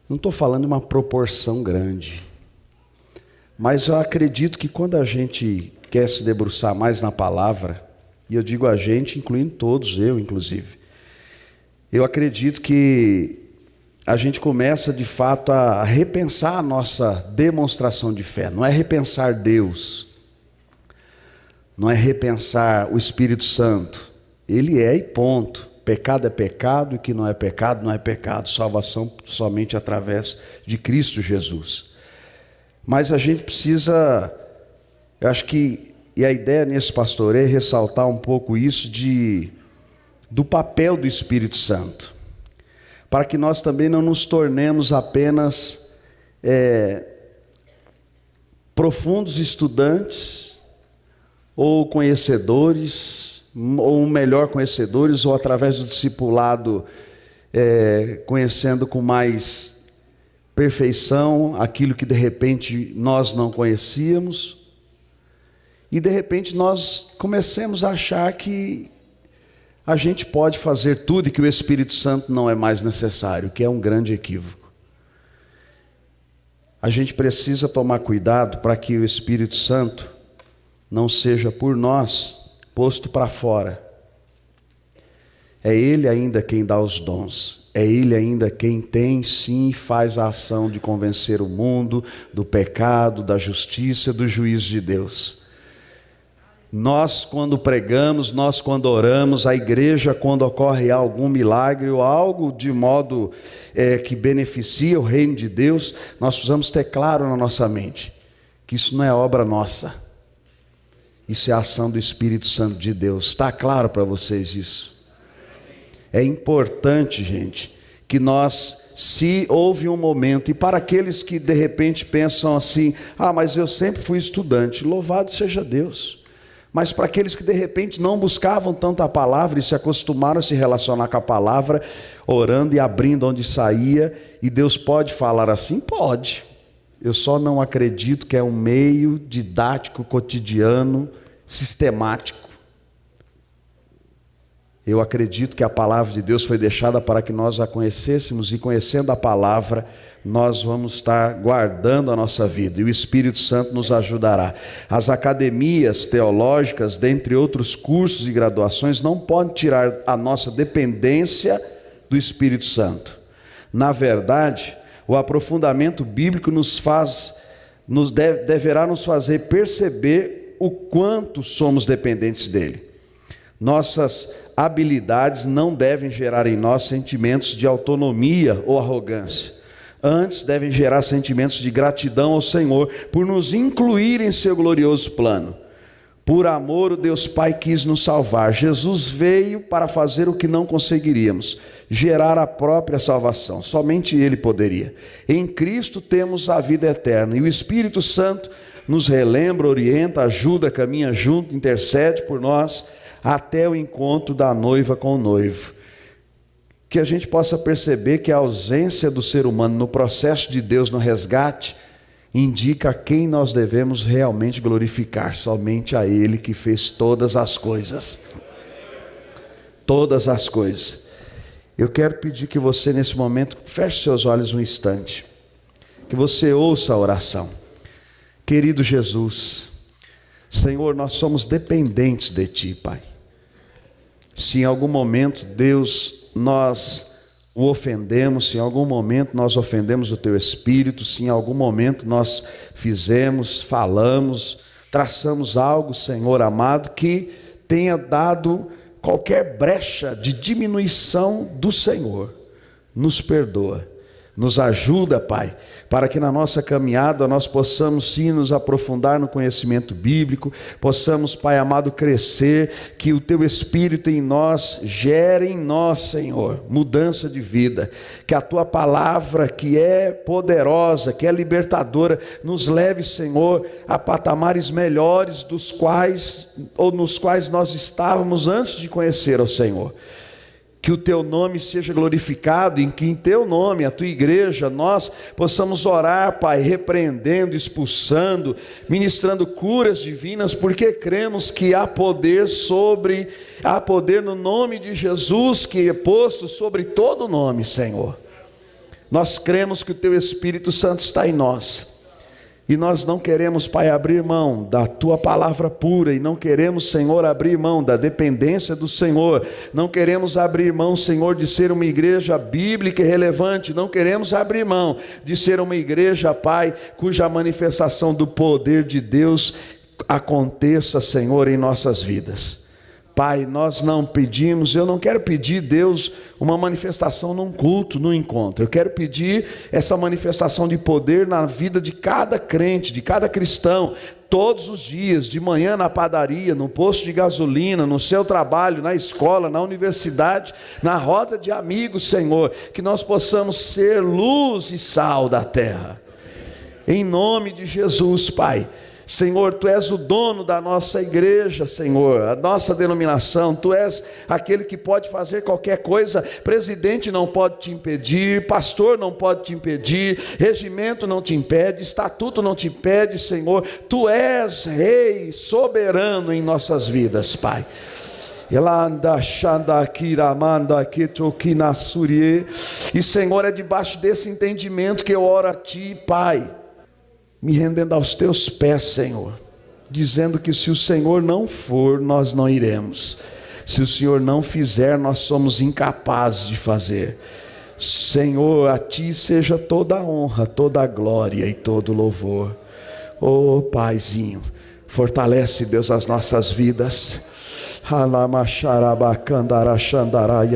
Não estou falando de uma proporção grande, mas eu acredito que quando a gente quer se debruçar mais na palavra, e eu digo a gente, incluindo todos, eu inclusive, eu acredito que a gente começa de fato a repensar a nossa demonstração de fé. Não é repensar Deus, não é repensar o Espírito Santo, ele é e ponto. Pecado é pecado, e que não é pecado, não é pecado. Salvação somente através de Cristo Jesus. Mas a gente precisa, eu acho que, e a ideia nesse pastoreio é ressaltar um pouco isso do papel do Espírito Santo, para que nós também não nos tornemos apenas profundos estudantes, ou conhecedores, ou melhor conhecedores, ou através do discipulado, conhecendo com mais perfeição aquilo que de repente nós não conhecíamos, e de repente nós comecemos a achar que a gente pode fazer tudo e que o Espírito Santo não é mais necessário, que é um grande equívoco. A gente precisa tomar cuidado para que o Espírito Santo não seja por nós posto para fora. É Ele ainda quem dá os dons, é Ele ainda quem tem sim faz a ação de convencer o mundo do pecado, da justiça, do juízo de Deus. Nós quando pregamos, nós quando oramos, a igreja quando ocorre algum milagre ou algo de modo que beneficia o reino de Deus, nós precisamos ter claro na nossa mente que isso não é obra nossa, isso é a ação do Espírito Santo de Deus. Está claro para vocês isso? É importante, gente, que nós, se houve um momento, e para aqueles que de repente pensam assim, mas eu sempre fui estudante, louvado seja Deus. Mas para aqueles que de repente não buscavam tanto a palavra e se acostumaram a se relacionar com a palavra, orando e abrindo onde saía, e Deus pode falar assim? Pode. Eu só não acredito que é um meio didático, cotidiano, sistemático. Eu acredito que a palavra de Deus foi deixada para que nós a conhecêssemos, e conhecendo a palavra, nós vamos estar guardando a nossa vida, e o Espírito Santo nos ajudará. As academias teológicas, dentre outros cursos e graduações, não podem tirar a nossa dependência do Espírito Santo. Na verdade, o aprofundamento bíblico deverá nos fazer perceber o quanto somos dependentes dele. Nossas habilidades não devem gerar em nós sentimentos de autonomia ou arrogância. Antes devem gerar sentimentos de gratidão ao Senhor por nos incluir em seu glorioso plano. Por amor, o Deus Pai quis nos salvar. Jesus veio para fazer o que não conseguiríamos, gerar a própria salvação. Somente Ele poderia. Em Cristo temos a vida eterna, e o Espírito Santo nos relembra, orienta, ajuda, caminha junto, intercede por nós, até o encontro da noiva com o noivo. Que a gente possa perceber que a ausência do ser humano no processo de Deus no resgate indica a quem nós devemos realmente glorificar, somente a Ele que fez todas as coisas. Todas as coisas. Eu quero pedir que você nesse momento feche seus olhos um instante, que você ouça a oração. Querido Jesus, Senhor, nós somos dependentes de Ti, Pai. Se em algum momento, Deus, nós o ofendemos, se em algum momento nós ofendemos o Teu Espírito, se em algum momento nós fizemos, falamos, traçamos algo, Senhor amado, que tenha dado qualquer brecha de diminuição do Senhor, nos perdoa. Nos ajuda, Pai, para que na nossa caminhada nós possamos sim nos aprofundar no conhecimento bíblico, possamos, Pai amado, crescer, que o Teu Espírito em nós gere em nós, Senhor, mudança de vida, que a Tua palavra, que é poderosa, que é libertadora, nos leve, Senhor, a patamares melhores nos quais nós estávamos antes de conhecer o Senhor. Que o Teu nome seja glorificado, em que em Teu nome, a Tua igreja, nós possamos orar, Pai, repreendendo, expulsando, ministrando curas divinas, porque cremos que há poder no nome de Jesus, que é posto sobre todo nome, Senhor. Nós cremos que o Teu Espírito Santo está em nós. E nós não queremos, Pai, abrir mão da Tua palavra pura, e não queremos, Senhor, abrir mão da dependência do Senhor, não queremos abrir mão, Senhor, de ser uma igreja bíblica e relevante, não queremos abrir mão de ser uma igreja, Pai, cuja manifestação do poder de Deus aconteça, Senhor, em nossas vidas. Pai, nós não pedimos, eu não quero pedir, Deus, uma manifestação num culto, num encontro. Eu quero pedir essa manifestação de poder na vida de cada crente, de cada cristão, todos os dias, de manhã na padaria, no posto de gasolina, no seu trabalho, na escola, na universidade, na roda de amigos, Senhor, que nós possamos ser luz e sal da terra. em nome de Jesus, Pai. Senhor, Tu és o dono da nossa igreja, Senhor, a nossa denominação. Tu és aquele que pode fazer qualquer coisa. Presidente não pode te impedir, pastor não pode te impedir, regimento não te impede, estatuto não te impede, Senhor. Tu és Rei soberano em nossas vidas, Pai. E Senhor, é debaixo desse entendimento que eu oro a Ti, Pai, me rendendo aos Teus pés, Senhor, dizendo que se o Senhor não for, nós não iremos. Se o Senhor não fizer, nós somos incapazes de fazer. Senhor, a Ti seja toda a honra, toda a glória e todo o louvor. Oh, Paizinho, fortalece, Deus, as nossas vidas.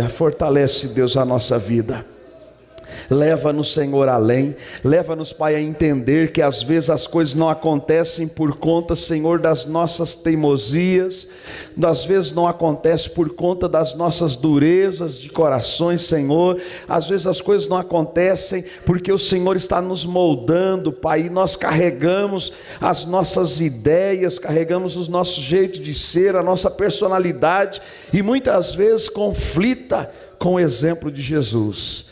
Fortalece, Deus, a nossa vida. Leva-nos, Senhor, além. Leva-nos, Pai, a entender que às vezes as coisas não acontecem por conta, Senhor, das nossas teimosias. Às vezes não acontece por conta das nossas durezas de corações, Senhor. Às vezes as coisas não acontecem porque o Senhor está nos moldando, Pai. E nós carregamos as nossas ideias, carregamos os nossos jeitos de ser, a nossa personalidade. E muitas vezes conflita com o exemplo de Jesus.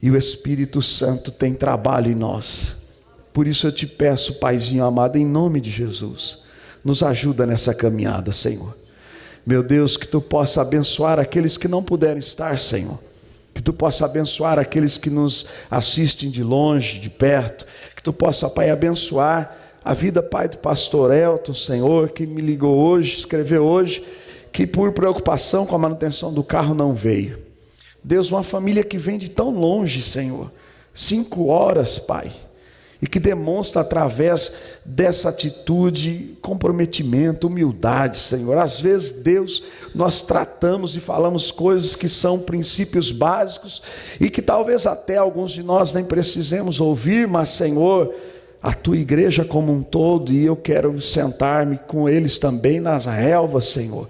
E o Espírito Santo tem trabalho em nós. Por isso eu te peço, Paizinho amado, em nome de Jesus, nos ajuda nessa caminhada, Senhor. Meu Deus, que Tu possa abençoar aqueles que não puderam estar, Senhor. Que Tu possa abençoar aqueles que nos assistem de longe, de perto. Que Tu possa, Pai, abençoar a vida, Pai, do pastor Elton, Senhor, que me ligou hoje, escreveu hoje, que por preocupação com a manutenção do carro não veio. Deus, uma família que vem de tão longe, Senhor, 5 horas, Pai, e que demonstra através dessa atitude, comprometimento, humildade, Senhor. Às vezes, Deus, nós tratamos e falamos coisas que são princípios básicos e que talvez até alguns de nós nem precisemos ouvir, mas, Senhor, a Tua igreja como um todo, e eu quero sentar-me com eles também nas relvas, Senhor,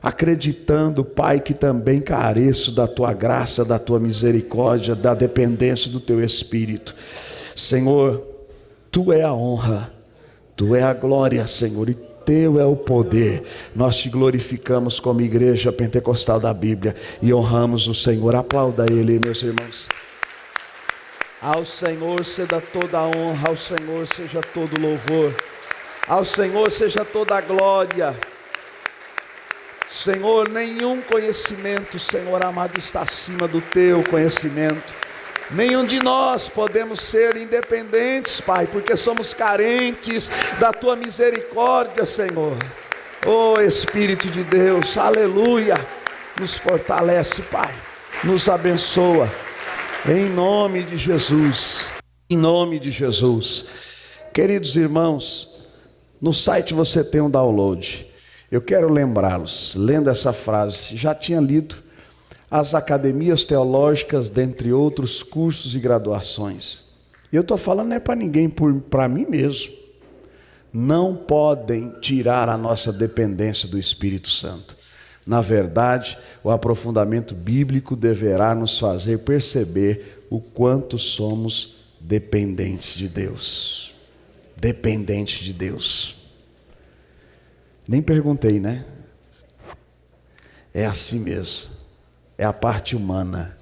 acreditando, Pai, que também careço da Tua graça, da Tua misericórdia, da dependência do Teu Espírito. Senhor, Tu é a honra, Tu é a glória, Senhor, e Teu é o poder. Nós Te glorificamos como igreja pentecostal da Bíblia e honramos o Senhor. Aplauda Ele, meus irmãos. Ao Senhor seja toda a honra, ao Senhor seja todo o louvor, ao Senhor seja toda a glória. Senhor, nenhum conhecimento, Senhor amado, está acima do Teu conhecimento. Nenhum de nós podemos ser independentes, Pai, porque somos carentes da Tua misericórdia, Senhor. Oh Espírito de Deus, aleluia, nos fortalece, Pai, nos abençoa, em nome de Jesus, em nome de Jesus. Queridos irmãos, no site você tem um download. Eu quero lembrá-los, lendo essa frase, já tinha lido, as academias teológicas, dentre outros cursos e graduações. E eu estou falando não é para ninguém, para mim mesmo. Não podem tirar a nossa dependência do Espírito Santo. Na verdade, o aprofundamento bíblico deverá nos fazer perceber o quanto somos dependentes de Deus. Dependentes de Deus. Nem perguntei, né? É assim mesmo. É a parte humana.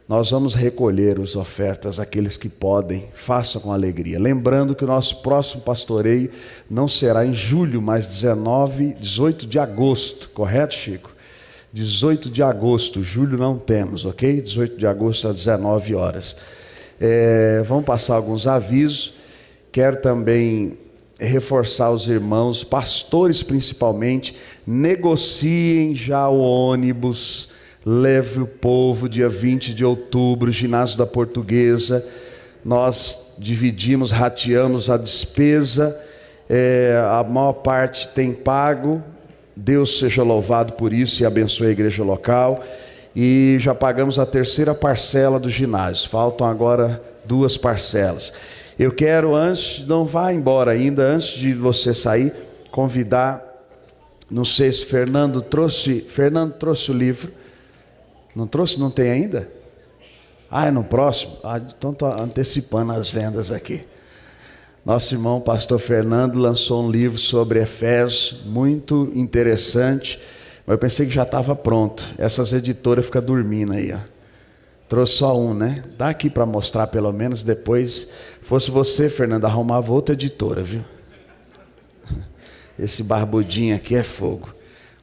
Nós vamos recolher as ofertas, aqueles que podem, façam com alegria. Lembrando que o nosso próximo pastoreio não será em julho, mas 18 de agosto. Correto, Chico? 18 de agosto, julho não temos, ok? 18 de agosto às 19 horas. Vamos passar alguns avisos. Quero também reforçar os irmãos, pastores principalmente, negociem já o ônibus, leve o povo dia 20 de outubro, ginásio da Portuguesa. Nós dividimos, rateamos a despesa, a maior parte tem pago, Deus seja louvado por isso e abençoe a igreja local. E já pagamos a 3ª parcela do ginásio, faltam agora 2 parcelas. Eu quero, não vá embora ainda, antes de você sair, convidar, não sei se Fernando trouxe o livro. Não trouxe? Não tem ainda? É no próximo? Então estou antecipando as vendas aqui. Nosso irmão pastor Fernando lançou um livro sobre Efésios, muito interessante, mas eu pensei que já estava pronto. Essas editoras ficam dormindo aí, ó. Trouxe só um, né? Dá aqui para mostrar pelo menos, depois. Fosse você, Fernando, arrumava outra editora, viu? Esse barbudinho aqui é fogo.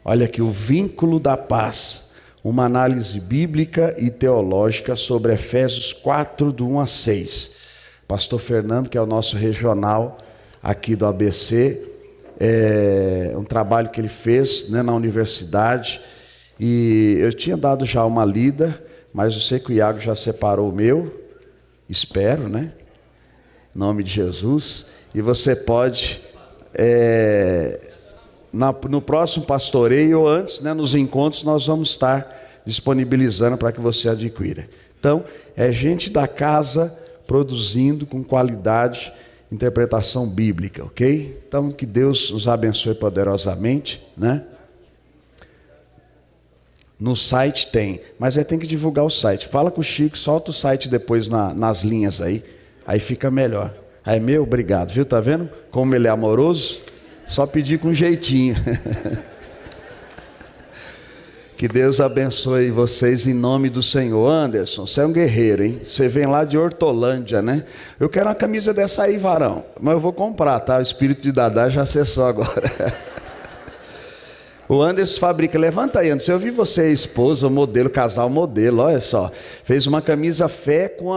Olha aqui, o vínculo da paz. Uma análise bíblica e teológica sobre Efésios 4, do 1 a 6. Pastor Fernando, que é o nosso regional aqui do ABC, um trabalho que ele fez, né, na universidade. E eu tinha dado já uma lida, mas eu sei que o Iago já separou o meu, espero, né? Em nome de Jesus. E você pode, no próximo pastoreio ou antes, né, nos encontros, nós vamos estar disponibilizando para que você adquira. Então, é gente da casa produzindo com qualidade interpretação bíblica, ok? Então, que Deus nos abençoe poderosamente, né? No site tem, mas aí tem que divulgar o site. Fala com o Chico, solta o site depois nas linhas aí fica melhor. Aí, meu, obrigado, viu? Tá vendo como ele é amoroso? Só pedir com jeitinho. Que Deus abençoe vocês em nome do Senhor. Anderson, você é um guerreiro, hein? Você vem lá de Hortolândia, né? Eu quero uma camisa dessa aí, varão, mas eu vou comprar, tá? O espírito de Dadá já acessou agora. O Anderson fabrica, levanta aí, Anderson, eu vi você, esposa, modelo, casal modelo, olha só. Fez uma camisa fé com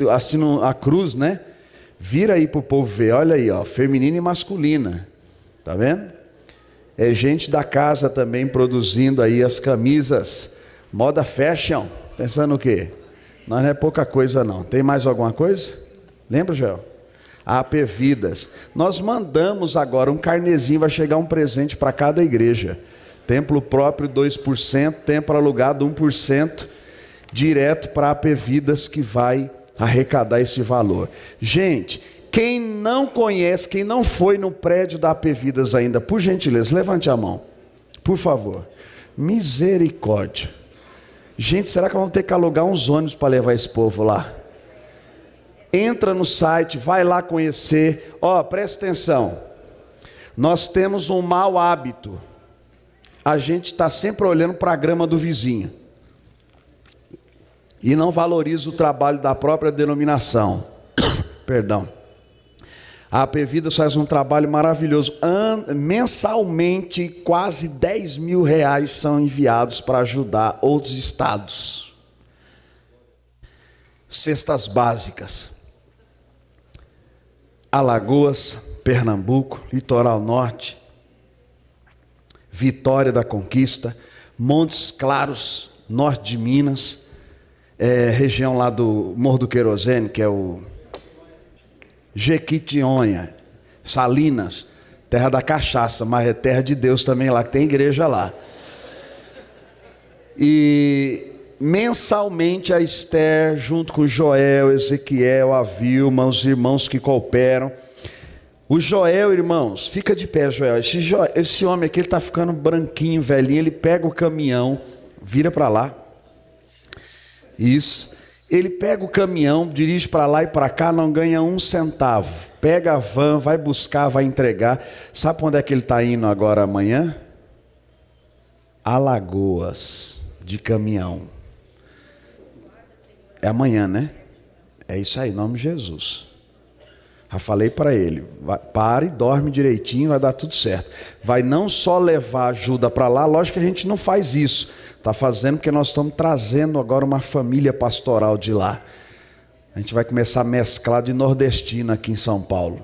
assim, a cruz, né? Vira aí pro povo ver, olha aí, ó, feminina e masculina. Tá vendo? É gente da casa também produzindo aí as camisas, moda fashion. Pensando o quê? Não é pouca coisa não. Tem mais alguma coisa? Lembra, Joel? AP Vidas. Nós mandamos agora um carnezinho, vai chegar um presente para cada igreja. Templo próprio 2%, templo alugado 1%, direto para AP Vidas, que vai arrecadar esse valor. Gente, quem não conhece, quem não foi no prédio da AP Vidas ainda, por gentileza, levante a mão, por favor. Misericórdia. Gente, será que vamos ter que alugar uns ônibus para levar esse povo lá? Entra no site, vai lá conhecer. Ó, presta atenção. Nós temos um mau hábito. A gente está sempre olhando para a grama do vizinho. E não valoriza o trabalho da própria denominação. Perdão. A AP Vidas faz um trabalho maravilhoso. Mensalmente, quase 10 mil reais são enviados para ajudar outros estados. Cestas básicas. Alagoas, Pernambuco, Litoral Norte, Vitória da Conquista, Montes Claros, norte de Minas, região lá do Morro do Querosene, que é o Jequitinhonha, Salinas, terra da cachaça, mas é terra de Deus também lá, que tem igreja lá. E mensalmente a Esther, junto com o Joel, Ezequiel, a Vilma, os irmãos que cooperam. O Joel, irmãos, fica de pé, Joel. Esse homem aqui, ele está ficando branquinho, velhinho. Ele pega o caminhão, vira para lá. Isso. Ele pega o caminhão, dirige para lá e para cá, não ganha um centavo. Pega a van, vai buscar, vai entregar. Sabe para onde é que ele está indo agora amanhã? Alagoas, de caminhão. É amanhã, né? É isso aí, em nome de Jesus. Já falei para ele, pare, dorme direitinho, vai dar tudo certo. Vai não só levar ajuda para lá, lógico que a gente não faz isso. Está fazendo porque nós estamos trazendo agora uma família pastoral de lá. A gente vai começar a mesclar de nordestino aqui em São Paulo.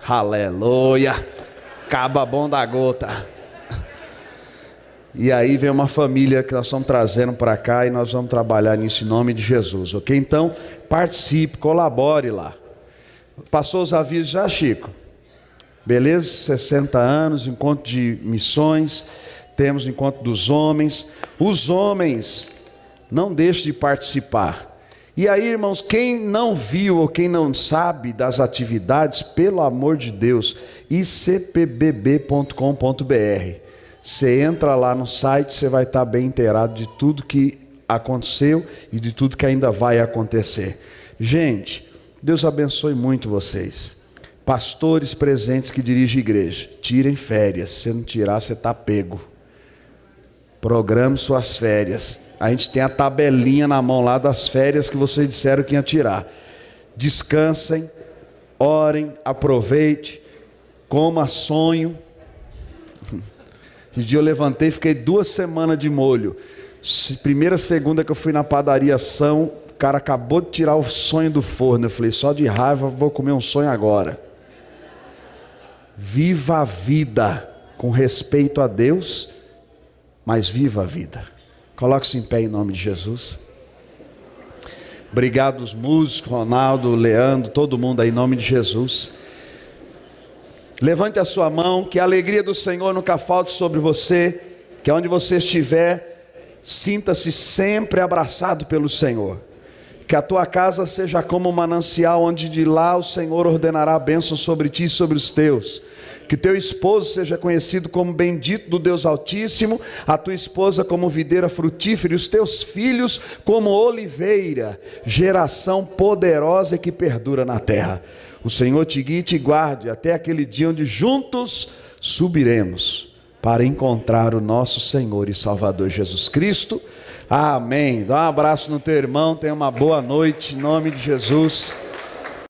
Aleluia! Caba bom da gota. E aí vem uma família que nós estamos trazendo para cá e nós vamos trabalhar nisso em nome de Jesus, ok? Então, participe, colabore lá. Passou os avisos já, Chico? Beleza? 60 anos, encontro de missões, temos o encontro dos homens. Os homens, não deixem de participar. E aí, irmãos, quem não viu ou quem não sabe das atividades, pelo amor de Deus, icpbb.com.br. Você entra lá no site, você vai estar bem inteirado de tudo que aconteceu e de tudo que ainda vai acontecer. Gente, Deus abençoe muito vocês. Pastores presentes que dirigem igreja, tirem férias. Se não tirar, você está pego. Programe suas férias. A gente tem a tabelinha na mão lá das férias que vocês disseram que iam tirar. Descansem, orem, aproveite, coma sonho. Esse dia eu levantei e fiquei 2 semanas de molho. Primeira, segunda que eu fui na padaria São, o cara acabou de tirar o sonho do forno. Eu falei, só de raiva vou comer um sonho agora. Viva a vida com respeito a Deus, mas viva a vida. Coloque-se em pé em nome de Jesus. Obrigado os músicos, Ronaldo, Leandro, todo mundo aí em nome de Jesus. Levante a sua mão, que a alegria do Senhor nunca falte sobre você, que onde você estiver, sinta-se sempre abraçado pelo Senhor. Que a tua casa seja como um manancial, onde de lá o Senhor ordenará a bênção sobre ti e sobre os teus. Que teu esposo seja conhecido como bendito do Deus Altíssimo, a tua esposa como videira frutífera e os teus filhos como oliveira, geração poderosa e que perdura na terra. O Senhor te guie e te guarde até aquele dia onde juntos subiremos para encontrar o nosso Senhor e Salvador Jesus Cristo. Amém. Dá um abraço no teu irmão, tenha uma boa noite, em nome de Jesus.